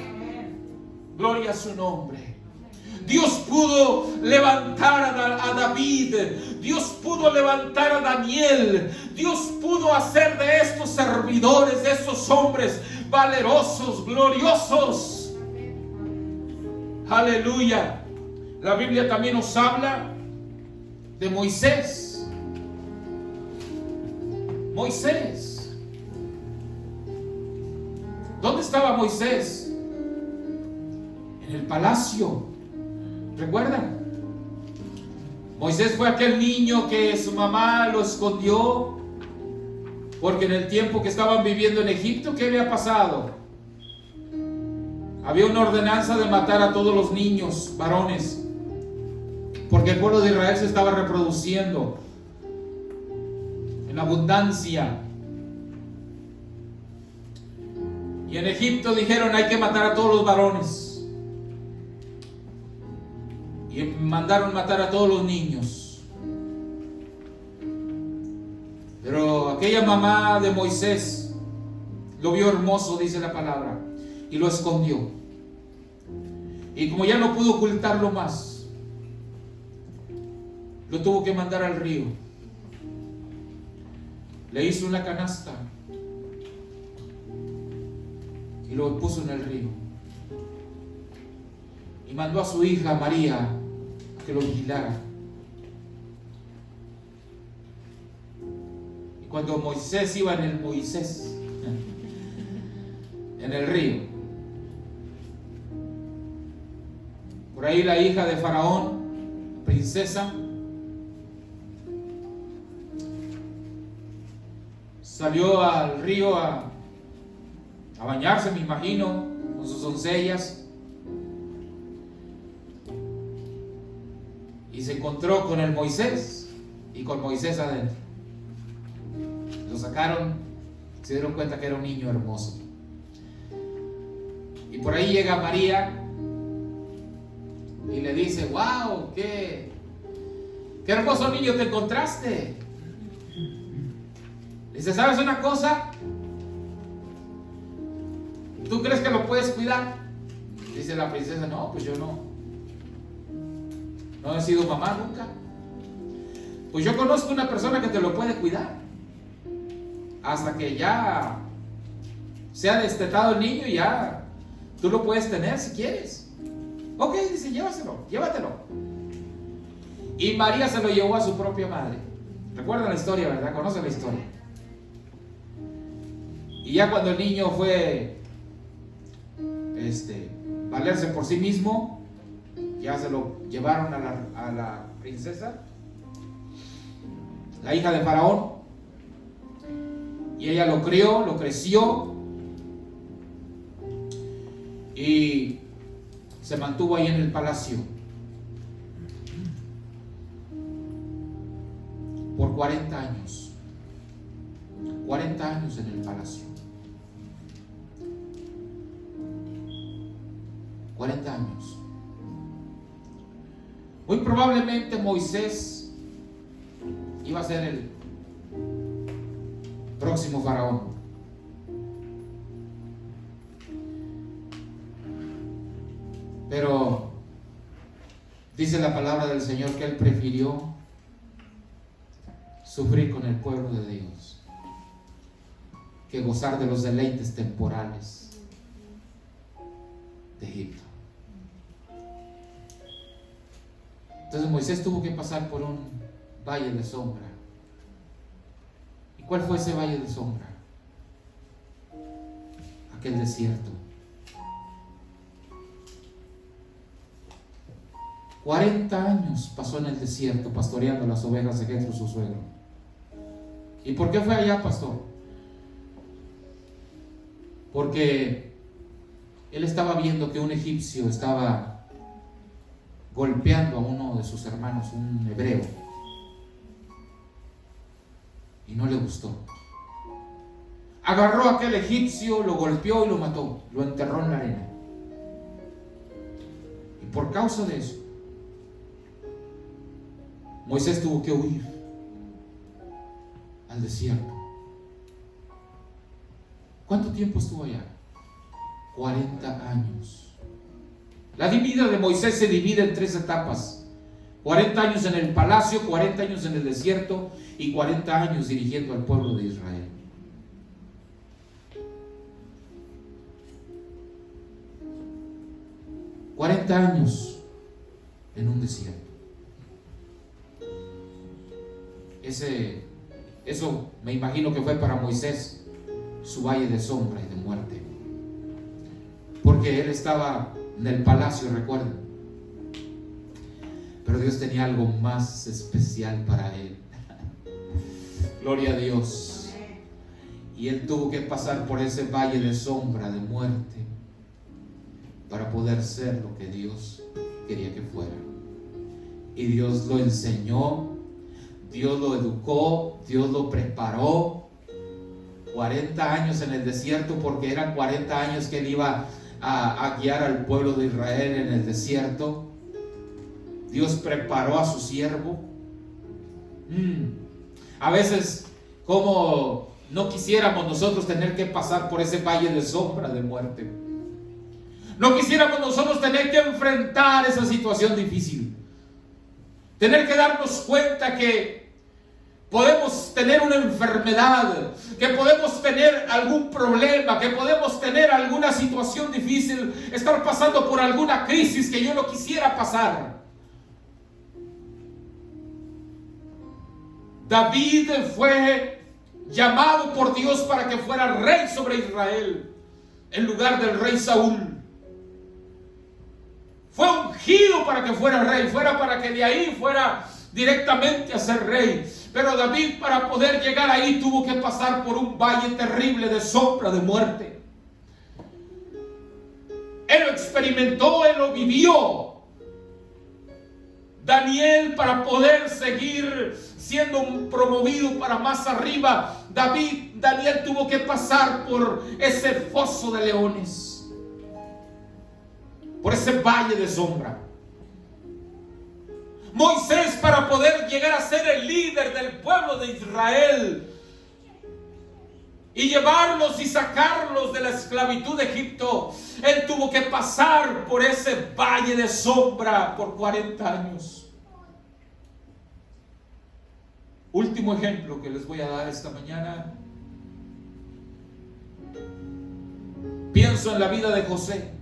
Gloria a su nombre. Dios pudo levantar a David, Dios pudo levantar a Daniel, Dios pudo hacer de estos servidores, de estos hombres valerosos, gloriosos. Aleluya. La Biblia también nos habla de Moisés. Moisés. ¿Dónde estaba Moisés? En el palacio. ¿Recuerdan? Moisés fue aquel niño que su mamá lo escondió porque en el tiempo que estaban viviendo en Egipto, ¿qué había pasado? Había una ordenanza de matar a todos los niños varones, porque el pueblo de Israel se estaba reproduciendo en abundancia. Y en Egipto dijeron, hay que matar a todos los varones. Y mandaron matar a todos los niños. Pero aquella mamá de Moisés lo vio hermoso, dice la palabra, y lo escondió. Y como ya no pudo ocultarlo más, lo tuvo que mandar al río. Le hizo una canasta y lo puso en el río. Y mandó a su hija María a que lo vigilara. Y cuando Moisés iba en el río, por ahí la hija de Faraón, princesa, salió al río a bañarse, me imagino, con sus doncellas. se encontró con el Moisés y con Moisés adentro. Lo sacaron, se dieron cuenta que era un niño hermoso. Y por ahí llega María y le dice: wow, qué hermoso niño te encontraste. Dice: ¿sabes una cosa? ¿Tú crees que lo puedes cuidar? Dice la princesa: no, pues yo no he sido mamá nunca. Pues yo conozco una persona que te lo puede cuidar hasta que ya sea destetado el niño y ya tú lo puedes tener si quieres. Ok, dice: llévatelo. Y María se lo llevó a su propia madre. Recuerdan la historia, ¿verdad? Conocen la historia. Y ya cuando el niño fue valerse por sí mismo, ya se lo llevaron a la princesa, la hija de Faraón, y ella lo crió, lo creció y se mantuvo ahí en el palacio por 40 años. 40 años en el palacio. 40 años. Muy probablemente Moisés iba a ser el próximo faraón. Pero dice la palabra del Señor que él prefirió sufrir con el pueblo de Dios que gozar de los deleites temporales de Egipto. Entonces Moisés tuvo que pasar por un valle de sombra. ¿Y cuál fue ese valle de sombra? Aquel desierto. 40 años pasó en el desierto pastoreando las ovejas de Jetro, su suegro. ¿Y por qué fue allá, pastor? Porque él estaba viendo que un egipcio estaba golpeando a uno de sus hermanos, un hebreo, y no le gustó. Agarró a aquel egipcio, lo golpeó y lo mató, lo enterró en la arena. Y por causa de eso, Moisés tuvo que huir al desierto. ¿Cuánto tiempo estuvo allá? 40 años. La vida de Moisés se divide en 3 etapas: 40 años en el palacio, 40 años en el desierto y 40 años dirigiendo al pueblo de Israel. ...40 años en un desierto. Eso me imagino que fue para Moisés su valle de sombra y de muerte, porque él estaba en el palacio, recuerden, pero Dios tenía algo más especial para él. Gloria a Dios. Y él tuvo que pasar por ese valle de sombra, de muerte, para poder ser lo que Dios quería que fuera. Y Dios lo enseñó, Dios lo educó, Dios lo preparó. 40 años en el desierto, porque eran 40 años que él iba a guiar al pueblo de Israel en el desierto. Dios preparó a su siervo. A veces, como no quisiéramos nosotros tener que pasar por ese valle de sombra de muerte. No quisiéramos nosotros tener que enfrentar esa situación difícil. Tener que darnos cuenta que podemos tener una enfermedad, que podemos tener algún problema, que podemos tener alguna situación difícil, estar pasando por alguna crisis que yo no quisiera pasar. David fue llamado por Dios para que fuera rey sobre Israel en lugar del rey Saúl. Fue ungido para que fuera rey, fuera para que de ahí fuera directamente a ser rey. Pero David, para poder llegar ahí, tuvo que pasar por un valle terrible de sombra de muerte. Él lo experimentó, él lo vivió. Daniel, para poder seguir siendo promovido para más arriba, Daniel tuvo que pasar por ese foso de leones, por ese valle de sombra. Moisés, para poder llegar a ser el líder del pueblo de Israel y llevarlos y sacarlos de la esclavitud de Egipto, él tuvo que pasar por ese valle de sombra por 40 años. Último ejemplo que les voy a dar esta mañana. Pienso en la vida de José.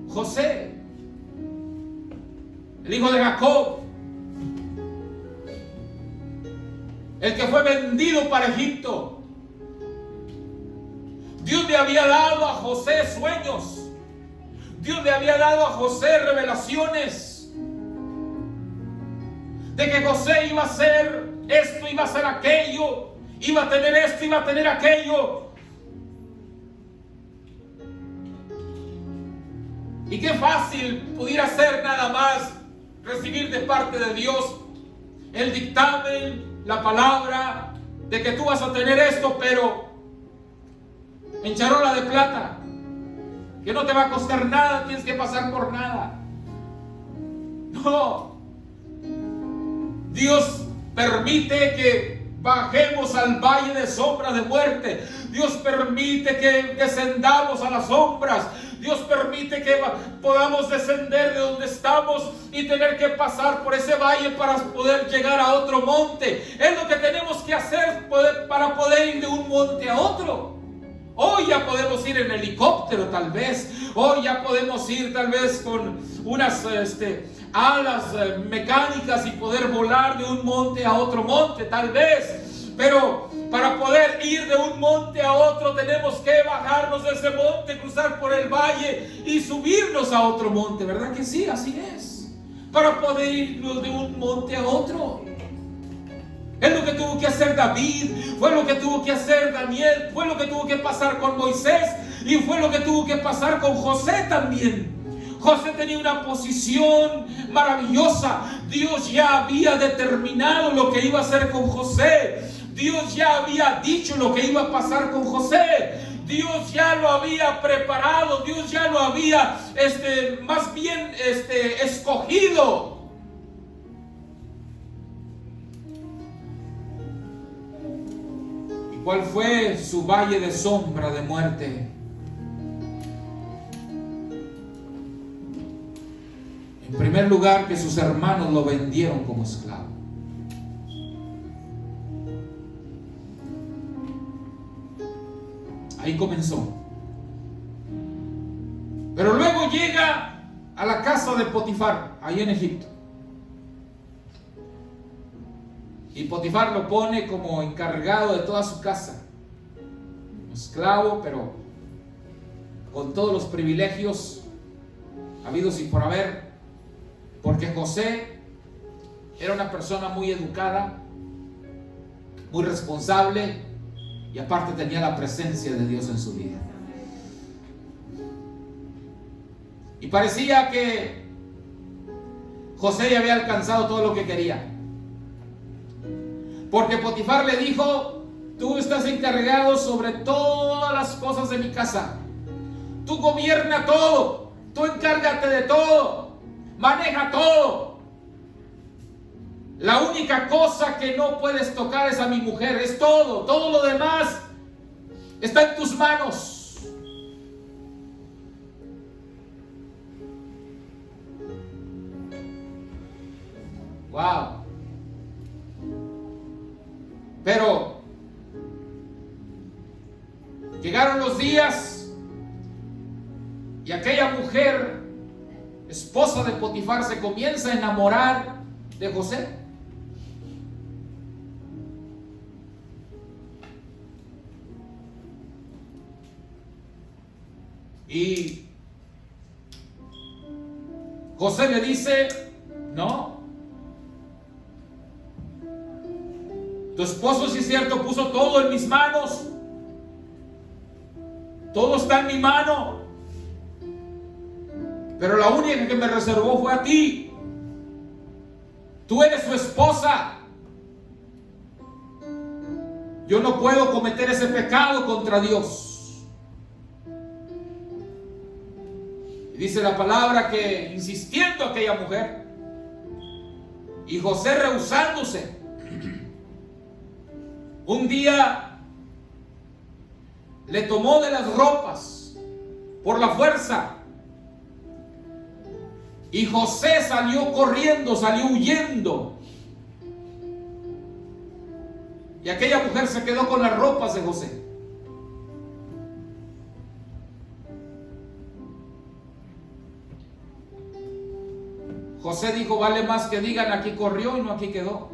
José, el hijo de Jacob, el que fue vendido para Egipto. Dios le había dado a José sueños. Dios le había dado a José revelaciones de que José iba a hacer esto, iba a hacer aquello, iba a tener esto, iba a tener aquello. Y qué fácil pudiera ser nada más recibir de parte de Dios el dictamen, la palabra de que tú vas a tener esto, pero en charola de plata, que no te va a costar nada, tienes que pasar por nada. No. Dios permite que bajemos al valle de sombra de muerte. Dios permite que descendamos a las sombras. Dios permite que podamos descender de donde estamos y tener que pasar por ese valle para poder llegar a otro monte. Es lo que tenemos que hacer para poder ir de un monte a otro. Hoy ya podemos ir en helicóptero tal vez. Hoy ya podemos ir tal vez con unas alas mecánicas y poder volar de un monte a otro monte tal vez. Pero para poder ir de un monte a otro tenemos que bajarnos de ese monte, cruzar por el valle y subirnos a otro monte, ¿verdad que sí? Así es. Para poder irnos de un monte a otro. Es lo que tuvo que hacer David, fue lo que tuvo que hacer Daniel, fue lo que tuvo que pasar con Moisés y fue lo que tuvo que pasar con José también. José tenía una posición maravillosa. Dios ya había determinado lo que iba a hacer con José. Dios ya había dicho lo que iba a pasar con José. Dios ya lo había preparado. Dios ya lo había más bien escogido. ¿Cuál fue su valle de sombra de muerte? En primer lugar, que sus hermanos lo vendieron como esclavo. Ahí comenzó. Pero luego llega a la casa de Potifar, ahí en Egipto. Y Potifar lo pone como encargado de toda su casa. Esclavo, pero con todos los privilegios habidos y por haber. Porque José era una persona muy educada, muy responsable y aparte tenía la presencia de Dios en su vida. Y parecía que José ya había alcanzado todo lo que quería. Porque Potifar le dijo: tú estás encargado sobre todas las cosas de mi casa. Tú gobierna todo. Tú encárgate de todo. Maneja todo. La única cosa que no puedes tocar es a mi mujer. Es todo. Todo lo demás está en tus manos. Wow. Pero llegaron los días y aquella mujer, esposa de Potifar, se comienza a enamorar de José. Y José le dice: no, tu esposo, sí es cierto, puso todo en mis manos. Todo está en mi mano. Pero la única que me reservó fue a ti. Tú eres su esposa. Yo no puedo cometer ese pecado contra Dios. Y dice la palabra que insistiendo aquella mujer y José rehusándose, un día le tomó de las ropas por la fuerza y José salió corriendo, salió huyendo. Y aquella mujer se quedó con las ropas de José. José dijo, vale más que digan aquí corrió y no aquí quedó.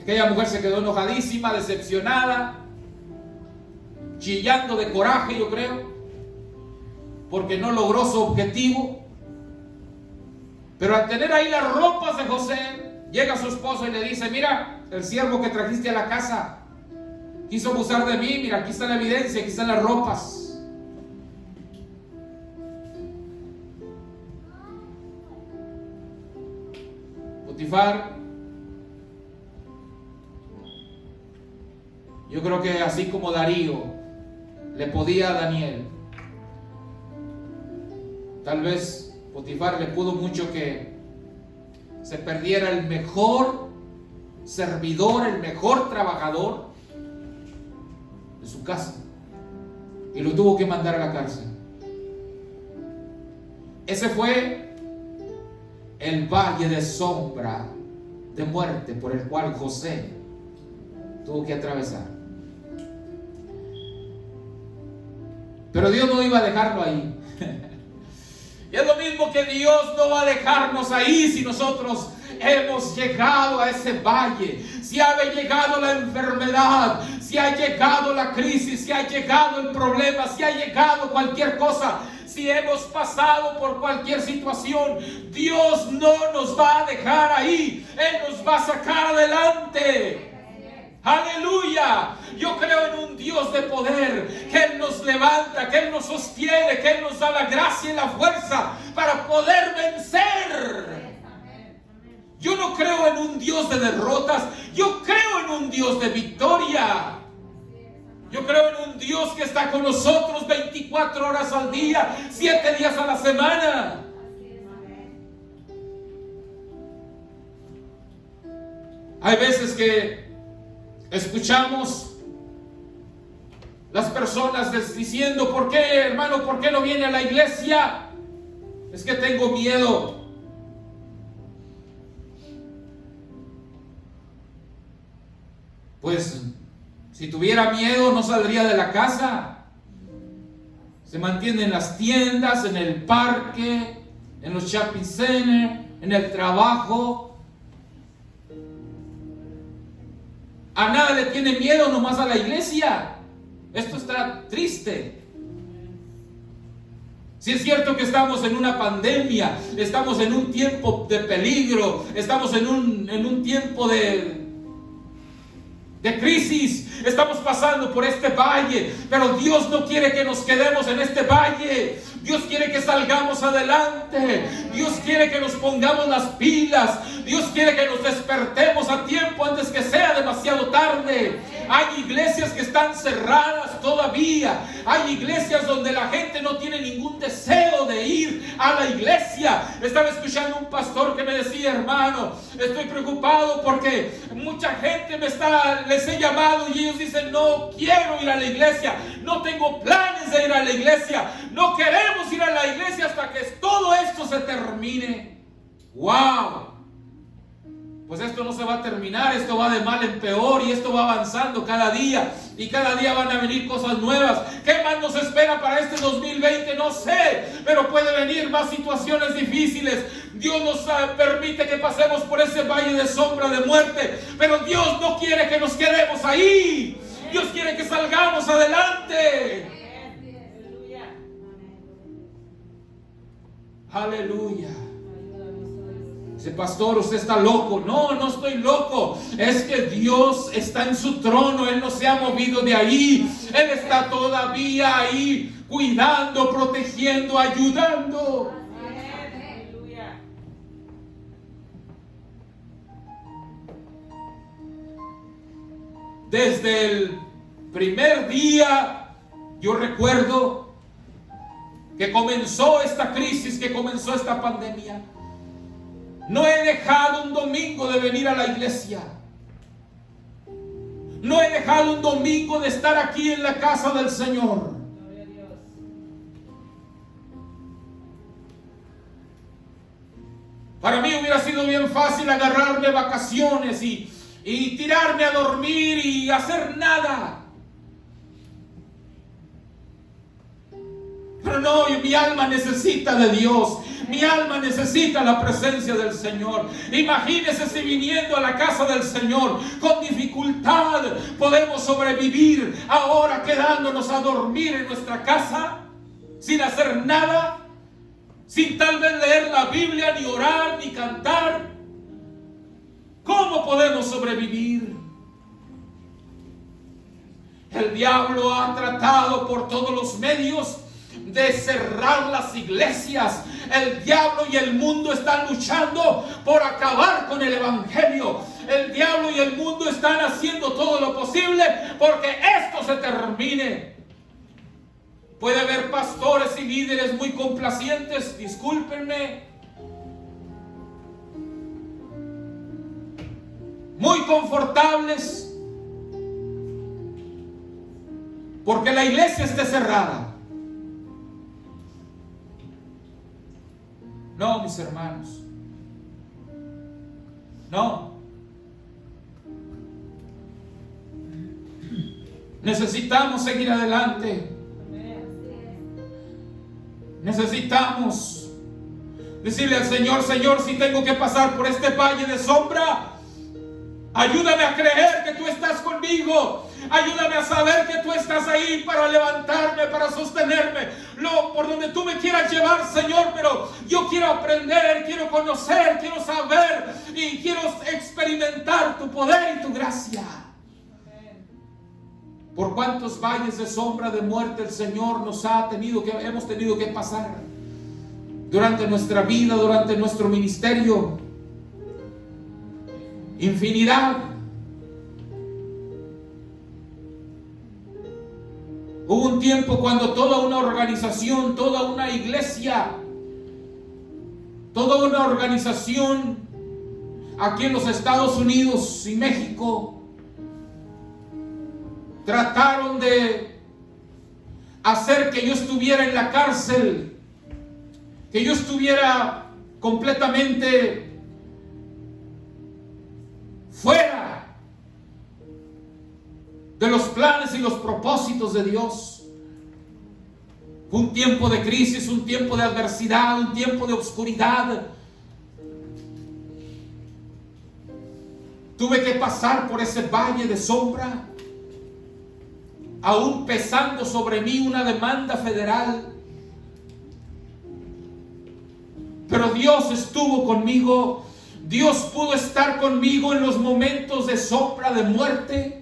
Aquella mujer se quedó enojadísima, decepcionada, chillando de coraje, yo creo, porque no logró su objetivo. Pero al tener ahí las ropas de José, llega su esposo y le dice, mira, el siervo que trajiste a la casa quiso abusar de mí, mira, aquí está la evidencia, aquí están las ropas. Potifar, yo creo que así como Darío le podía a Daniel, tal vez Potifar le pudo mucho que se perdiera el mejor servidor, el mejor trabajador de su casa, y lo tuvo que mandar a la cárcel. Ese fue el valle de sombra de muerte por el cual José tuvo que atravesar. Pero Dios no iba a dejarlo ahí. Y es lo mismo que Dios no va a dejarnos ahí si nosotros hemos llegado a ese valle. Si ha llegado la enfermedad, si ha llegado la crisis, si ha llegado el problema, si ha llegado cualquier cosa, si hemos pasado por cualquier situación, Dios no nos va a dejar ahí. Él nos va a sacar adelante. Aleluya. Yo creo en un Dios de poder, que Él nos levanta, que Él nos sostiene, que Él nos da la gracia y la fuerza para poder vencer. Yo no creo en un Dios de derrotas, yo creo en un Dios de victoria. Yo creo en un Dios que está con nosotros 24 horas al día, 7 días a la semana. Hay veces que escuchamos las personas diciendo, ¿por qué, hermano? ¿Por qué no viene a la iglesia? Es que tengo miedo. Pues si tuviera miedo no saldría de la casa. Se mantiene en las tiendas, en el parque, en los shopping centers, en el trabajo. A nada le tiene miedo, nomás a la iglesia. Esto está triste. Si es cierto que estamos en una pandemia, estamos en un tiempo de peligro, estamos en un tiempo de crisis, estamos pasando por este valle, pero Dios no quiere que nos quedemos en este valle. Dios quiere que salgamos adelante. Dios quiere que nos pongamos las pilas. Dios quiere que nos despertemos a tiempo antes que sea demasiado tarde. Hay iglesias que están cerradas todavía. Hay iglesias donde la gente no tiene ningún deseo de ir a la iglesia. Estaba escuchando un pastor que me decía, hermano, estoy preocupado porque mucha gente les he llamado y ellos dicen, no quiero ir a la iglesia, no tengo planes de ir a la iglesia, no queremos ir a la iglesia hasta que todo esto se termine. ¡Wow! Pues esto no se va a terminar, esto va de mal en peor y esto va avanzando cada día y cada día van a venir cosas nuevas. ¿Qué más nos espera para este 2020? No sé, pero puede venir más situaciones difíciles. Dios nos permite que pasemos por ese valle de sombra de muerte, pero Dios no quiere que nos quedemos ahí. Dios quiere que salgamos adelante. Aleluya. Dice, pastor, usted está loco. No, no estoy loco. Es que Dios está en su trono. Él no se ha movido de ahí. Él está todavía ahí, cuidando, protegiendo, ayudando. desde el primer día, yo recuerdo que comenzó esta crisis, que comenzó esta pandemia, no he dejado un domingo de venir a la iglesia. No he dejado un domingo de estar aquí en la casa del Señor. Para mí hubiera sido bien fácil agarrarme vacaciones y tirarme a dormir y hacer nada. Pero no, mi alma necesita de Dios. Mi alma necesita la presencia del Señor. Imagínese si viniendo a la casa del Señor con dificultad podemos sobrevivir, ahora quedándonos a dormir en nuestra casa sin hacer nada, sin tal vez leer la Biblia, ni orar, ni cantar. ¿Cómo podemos sobrevivir? El diablo ha tratado por todos los medios de cerrar las iglesias. El diablo y el mundo están luchando por acabar con el evangelio. El diablo y el mundo están haciendo todo lo posible porque esto se termine. Puede haber pastores y líderes muy complacientes, discúlpenme, muy confortables, porque la iglesia esté cerrada. No, mis hermanos, no. Necesitamos seguir adelante. Necesitamos decirle al Señor: Señor, si tengo que pasar por este valle de sombra, ayúdame a creer que tú estás conmigo. Ayúdame a saber que tú estás ahí para levantarme, para sostenerme. Por donde tú me quieras llevar, Señor, pero yo quiero aprender, quiero conocer, quiero saber y quiero experimentar tu poder y tu gracia. Por cuántos valles de sombra de muerte el Señor hemos tenido que pasar durante nuestra vida, durante nuestro ministerio. Infinidad. Hubo un tiempo cuando toda una organización, toda una iglesia, toda una organización aquí en los Estados Unidos y México trataron de hacer que yo estuviera en la cárcel, que yo estuviera completamente fuera de los planes y los propósitos de Dios. Fue un tiempo de crisis, un tiempo de adversidad, un tiempo de oscuridad. Tuve que pasar por ese valle de sombra, aún pesando sobre mí una demanda federal. Pero Dios estuvo conmigo. Dios pudo estar conmigo en los momentos de sombra, de muerte.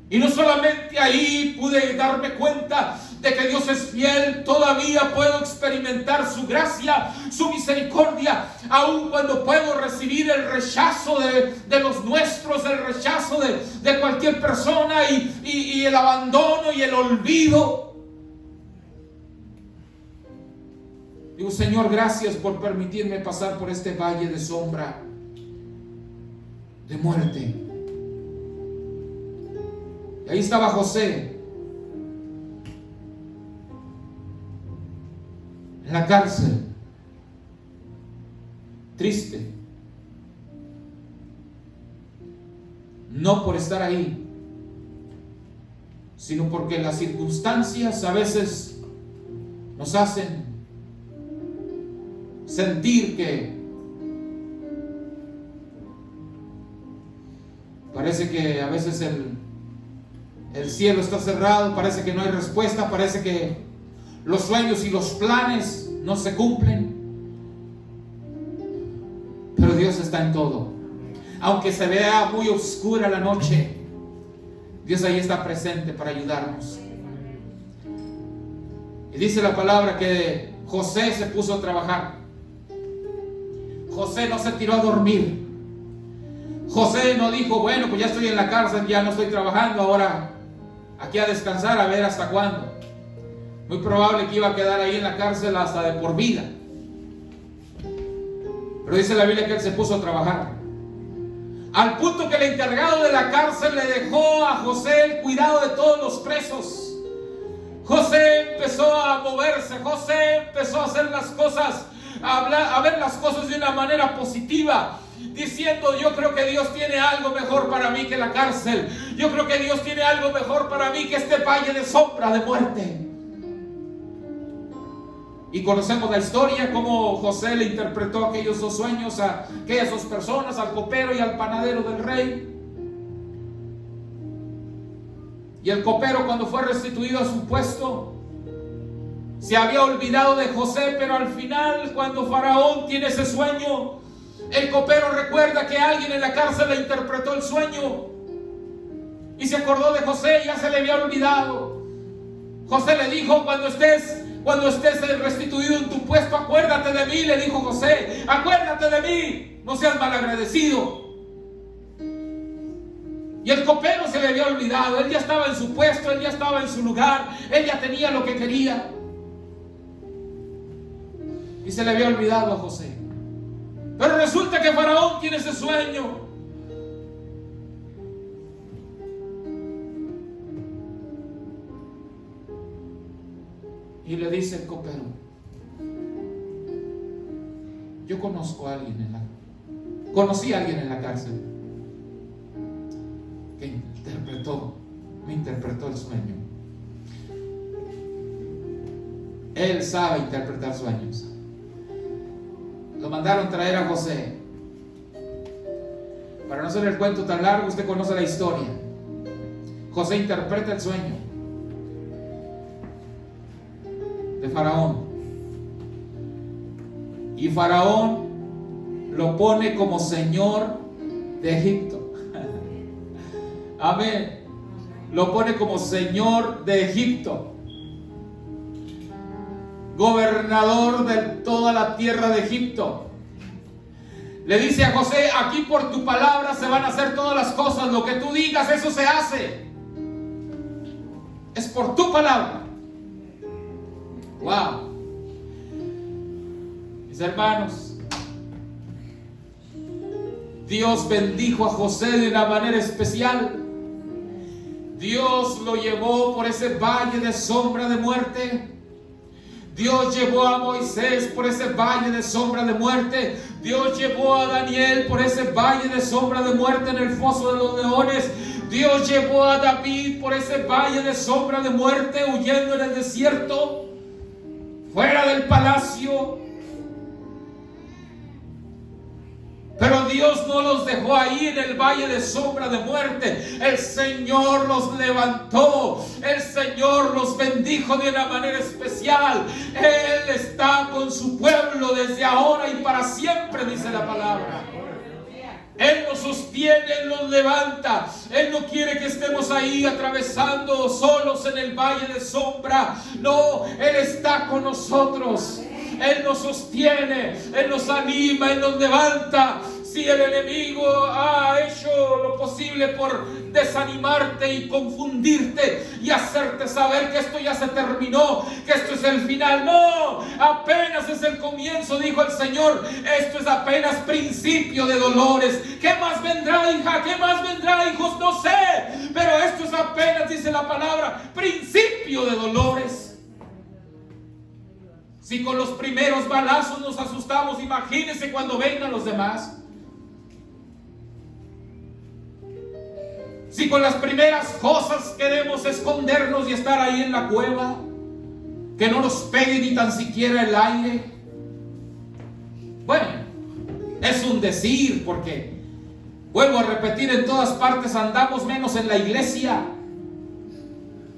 Y no solamente ahí pude darme cuenta de que Dios es fiel, todavía puedo experimentar su gracia, su misericordia, aun cuando puedo recibir el rechazo de los nuestros, el rechazo de cualquier persona y el abandono y el olvido. Digo: Señor, gracias por permitirme pasar por este valle de sombra, de muerte. Y ahí estaba José, en la cárcel, triste, no por estar ahí, sino porque las circunstancias a veces nos hacen sentir que parece que a veces el cielo está cerrado, parece que no hay respuesta, parece que los sueños y los planes no se cumplen. Pero Dios está en todo. Aunque se vea muy oscura la noche, Dios ahí está presente para ayudarnos. Y dice la palabra que José se puso a trabajar. José no se tiró a dormir. José no dijo, bueno, pues ya estoy en la cárcel, ya no estoy trabajando, ahora aquí a descansar, a ver hasta cuándo. Muy probable que iba a quedar ahí en la cárcel hasta de por vida. Pero dice la Biblia que él se puso a trabajar. Al punto que el encargado de la cárcel le dejó a José el cuidado de todos los presos. José empezó a moverse, José empezó a hacer las cosas, a ver las cosas de una manera positiva, diciendo, yo creo que Dios tiene algo mejor para mí que la cárcel. Yo creo que Dios tiene algo mejor para mí que este valle de sombra de muerte. Y conocemos la historia, cómo José le interpretó aquellos dos sueños a aquellas dos personas, al copero y al panadero del rey. Y el copero, cuando fue restituido a su puesto, se había olvidado de José, pero al final, cuando Faraón tiene ese sueño, el copero recuerda que alguien en la cárcel le interpretó el sueño y se acordó de José, ya se le había olvidado. José le dijo, cuando estés restituido en tu puesto, acuérdate de mí, le dijo José, acuérdate de mí, no seas malagradecido. Y el copero se le había olvidado, él ya estaba en su puesto, él ya estaba en su lugar, él ya tenía lo que quería. Y se le había olvidado a José. Pero resulta que Faraón tiene ese sueño. Y le dice el copero, yo conocí a alguien en la cárcel que me interpretó el sueño. Él sabe interpretar sueños. Lo mandaron traer a José. Para no hacer el cuento tan largo, usted conoce la historia. José interpreta el sueño de Faraón. Y Faraón lo pone como señor de Egipto. Amén. Lo pone como señor de Egipto, gobernador de toda la tierra de Egipto. Le dice a José, aquí por tu palabra se van a hacer todas las cosas, lo que tú digas, eso se hace. Es por tu palabra. Wow. Mis hermanos, Dios bendijo a José de una manera especial. Dios lo llevó por ese valle de sombra de muerte. Dios llevó a Moisés por ese valle de sombra de muerte. Dios llevó a Daniel por ese valle de sombra de muerte en el foso de los leones. Dios llevó a David por ese valle de sombra de muerte, huyendo en el desierto, fuera del palacio. Pero Dios no los dejó ahí en el valle de sombra de muerte. El Señor los levantó. El Señor los bendijo de una manera especial. Él está con su pueblo desde ahora y para siempre, dice la palabra. Él nos sostiene, Él nos levanta. Él no quiere que estemos ahí atravesando solos en el valle de sombra. No, Él está con nosotros. Él nos sostiene, Él nos anima, Él nos levanta. Si el enemigo ha hecho lo posible por desanimarte y confundirte y hacerte saber que esto ya se terminó, que esto es el final, no, apenas es el comienzo, dijo el Señor. Esto es apenas principio de dolores. ¿Qué más vendrá, hija? ¿Qué más vendrá, hijos? No sé, pero esto es apenas, dice la palabra, principio de dolores. Si con los primeros balazos nos asustamos, imagínense cuando vengan los demás. Si con las primeras cosas queremos escondernos y estar ahí en la cueva, que no nos pegue ni tan siquiera el aire. Bueno, es un decir, porque vuelvo a repetir, en todas partes andamos menos en la iglesia.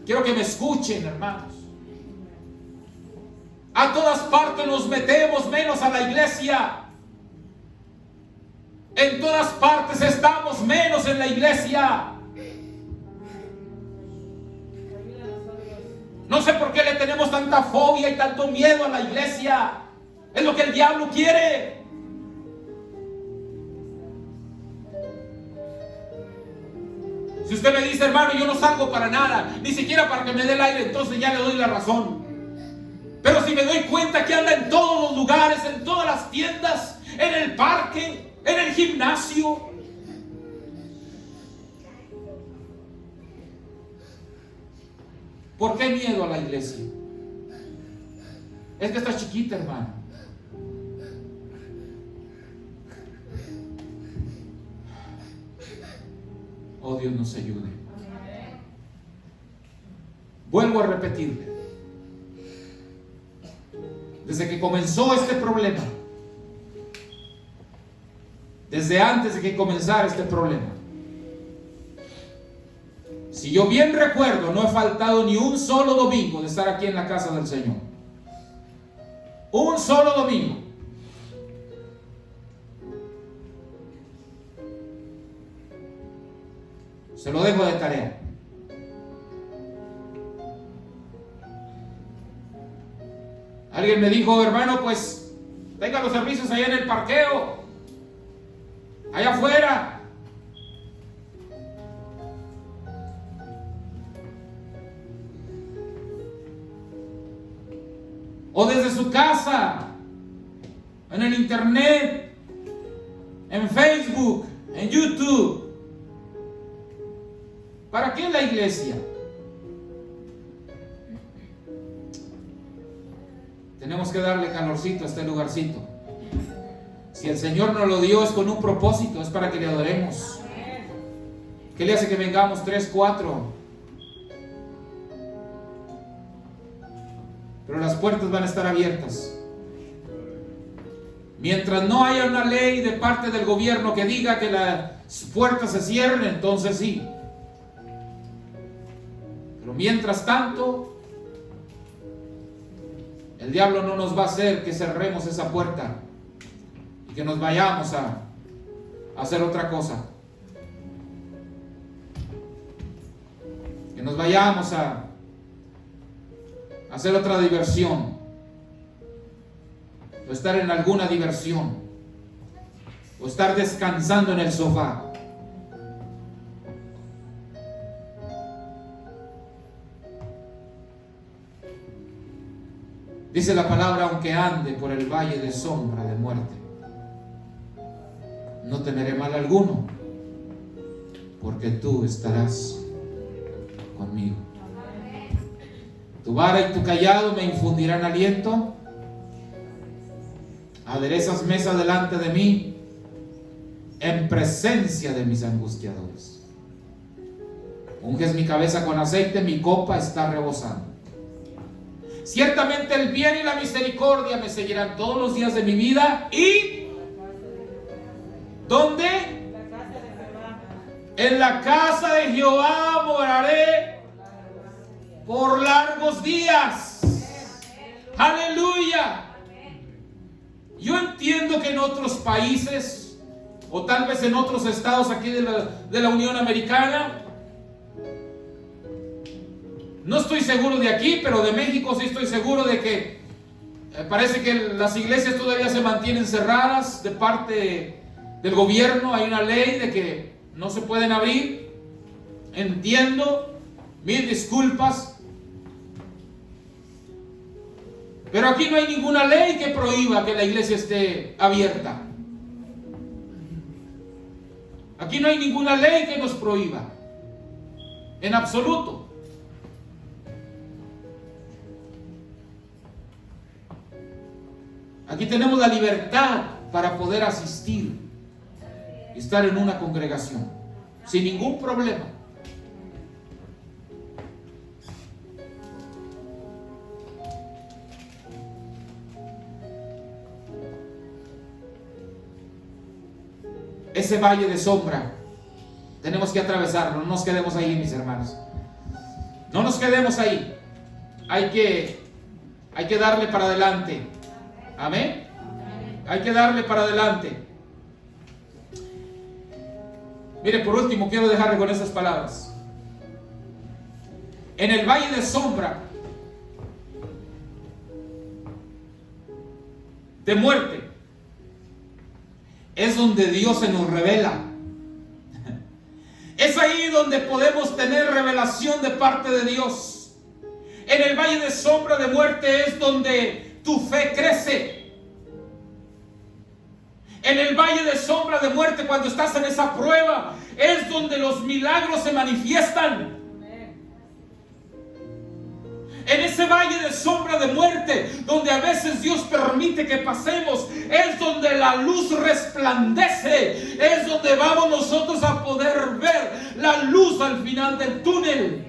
Quiero que me escuchen, hermanos. A todas partes nos metemos menos a la iglesia. En todas partes estamos menos en la iglesia. No sé por qué le tenemos tanta fobia y tanto miedo a la iglesia. Es lo que el diablo quiere. usted me dice, hermano, yo no salgo para nada, ni siquiera para que me dé el aire, entonces ya le doy la razón. Pero si me doy cuenta que anda en todos los lugares, en todas las tiendas, en el parque, en el gimnasio, ¿por qué miedo a la iglesia? Es que está chiquita, hermano. Oh, Dios nos ayude. Vuelvo a repetirle. Desde que comenzó este problema, desde antes de que comenzara este problema, si yo bien recuerdo, no he faltado ni un solo domingo de estar aquí en la casa del Señor. Un solo domingo. Se lo dejo de tarea. Alguien me dijo, hermano, pues tenga los servicios allá en el parqueo, allá afuera. O desde su casa, en el internet, en Facebook, en YouTube. ¿Para qué la iglesia? Tenemos que darle calorcito a este lugarcito. Si el Señor nos lo dio es con un propósito, es para que le adoremos. ¿Qué le hace que vengamos 3, 4? Pero las puertas van a estar abiertas. Mientras no haya una ley de parte del gobierno que diga que las puertas se cierren, entonces sí. Pero mientras tanto, el diablo no nos va a hacer que cerremos esa puerta y que nos vayamos a hacer otra cosa. Que nos vayamos a hacer otra diversión. O estar en alguna diversión. O estar descansando en el sofá. Dice la palabra, aunque ande por el valle de sombra de muerte, no temeré mal alguno, porque tú estarás conmigo. Tu vara y tu cayado me infundirán aliento. Aderezas mesa delante de mí, en presencia de mis angustiadores. Unges mi cabeza con aceite, mi copa está rebosando. Ciertamente el bien y la misericordia me seguirán todos los días de mi vida. ¿Y dónde? En la casa de Jehová moraré por largos días. Aleluya. Yo entiendo que en otros países, o tal vez en otros estados aquí de la Unión Americana, no estoy seguro de aquí, pero de México sí estoy seguro de que parece que las iglesias todavía se mantienen cerradas de parte del gobierno. Hay una ley de que no se pueden abrir. Entiendo, mil disculpas. Pero aquí no hay ninguna ley que prohíba que la iglesia esté abierta. Aquí no hay ninguna ley que nos prohíba. En absoluto. Aquí tenemos la libertad para poder asistir y estar en una congregación sin ningún problema. Ese valle de sombra tenemos que atravesarlo. No nos quedemos ahí, mis hermanos. No nos quedemos ahí. Hay que darle para adelante. Amén. Hay que darle para adelante. Mire, por último quiero dejarle con estas palabras. En el valle de sombra de muerte es donde Dios se nos revela. Es ahí donde podemos tener revelación de parte de Dios. En el valle de sombra de muerte es donde tu fe crece. En el valle de sombra de muerte, cuando estás en esa prueba, es donde los milagros se manifiestan. En ese valle de sombra de muerte, donde a veces Dios permite que pasemos, es donde la luz resplandece. Es donde vamos nosotros a poder ver la luz al final del túnel.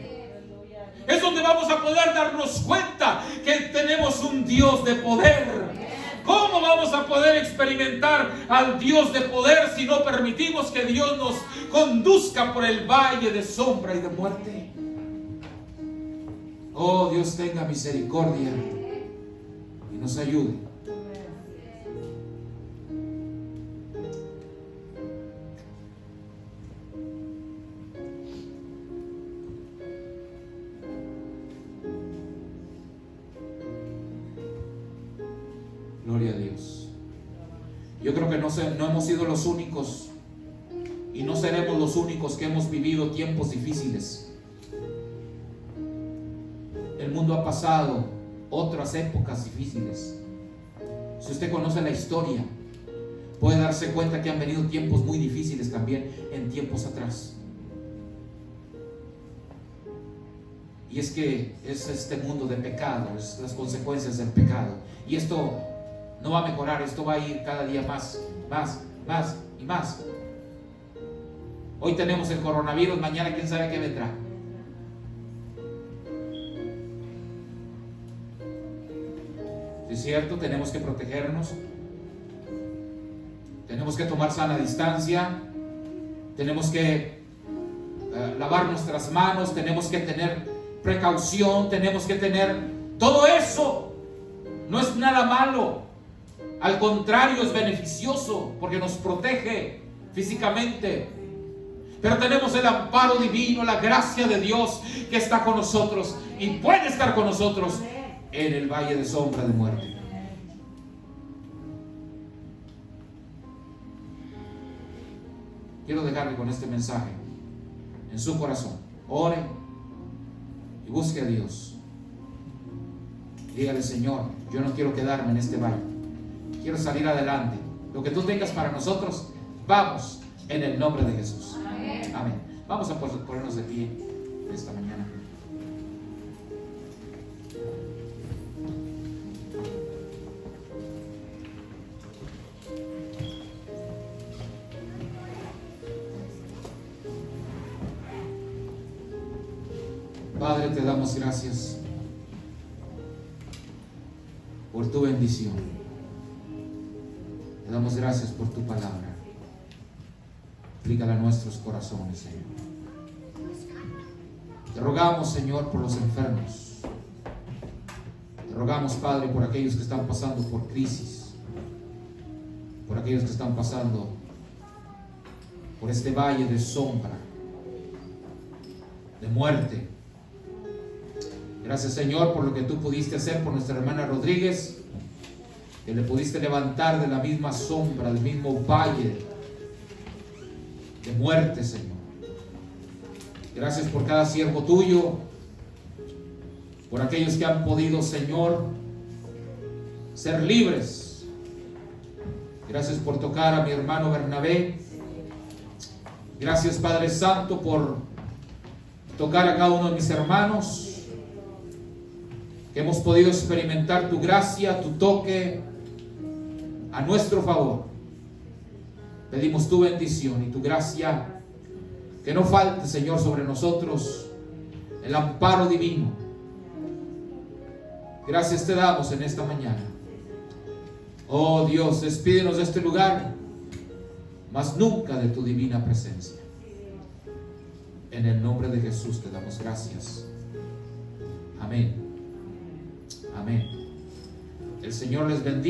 Es donde vamos a poder darnos cuenta que tenemos un Dios de poder. ¿Cómo vamos a poder experimentar al Dios de poder si no permitimos que Dios nos conduzca por el valle de sombra y de muerte? Oh, Dios tenga misericordia y nos ayude. Gloria a Dios. Yo creo que no hemos sido los únicos y no seremos los únicos que hemos vivido tiempos difíciles. El mundo ha pasado otras épocas difíciles. Si usted conoce la historia, puede darse cuenta que han venido tiempos muy difíciles también en tiempos atrás. Y es que es este mundo de pecado, es las consecuencias del pecado. Y esto no va a mejorar, esto va a ir cada día más y más. Hoy tenemos el coronavirus, mañana quién sabe qué vendrá. Es cierto, tenemos que protegernos, tenemos que tomar sana distancia, tenemos que lavar nuestras manos, tenemos que tener precaución, tenemos que tener todo eso. No es nada malo, al contrario, es beneficioso porque nos protege físicamente. Pero tenemos el amparo divino, la gracia de Dios que está con nosotros y puede estar con nosotros en el valle de sombra de muerte. Quiero dejarle con este mensaje en su corazón. Ore y busque a Dios. Dígale: Señor, yo no quiero quedarme en este valle, quiero salir adelante. Lo que tú tengas para nosotros, vamos en el nombre de Jesús. Amén. Vamos a ponernos de pie esta mañana. Padre, te damos gracias por tu bendición. Te damos gracias por tu palabra. Aplícala a nuestros corazones, Señor. Te rogamos, Señor, por los enfermos. Te rogamos, Padre, por aquellos que están pasando por crisis, por aquellos que están pasando por este valle de sombra, de muerte. Gracias, Señor, por lo que tú pudiste hacer por nuestra hermana Rodríguez, que le pudiste levantar de la misma sombra, del mismo valle de muerte, Señor. Gracias por cada siervo tuyo, por aquellos que han podido, Señor, ser libres. Gracias por tocar a mi hermano Bernabé. Gracias, Padre Santo, por tocar a cada uno de mis hermanos, que hemos podido experimentar tu gracia, tu toque a nuestro favor. Pedimos tu bendición y tu gracia, que no falte, Señor, sobre nosotros el amparo divino. Gracias te damos en esta mañana. Oh Dios, despídenos de este lugar, mas nunca de tu divina presencia. En el nombre de Jesús te damos gracias. Amén. Amén. El Señor les bendiga.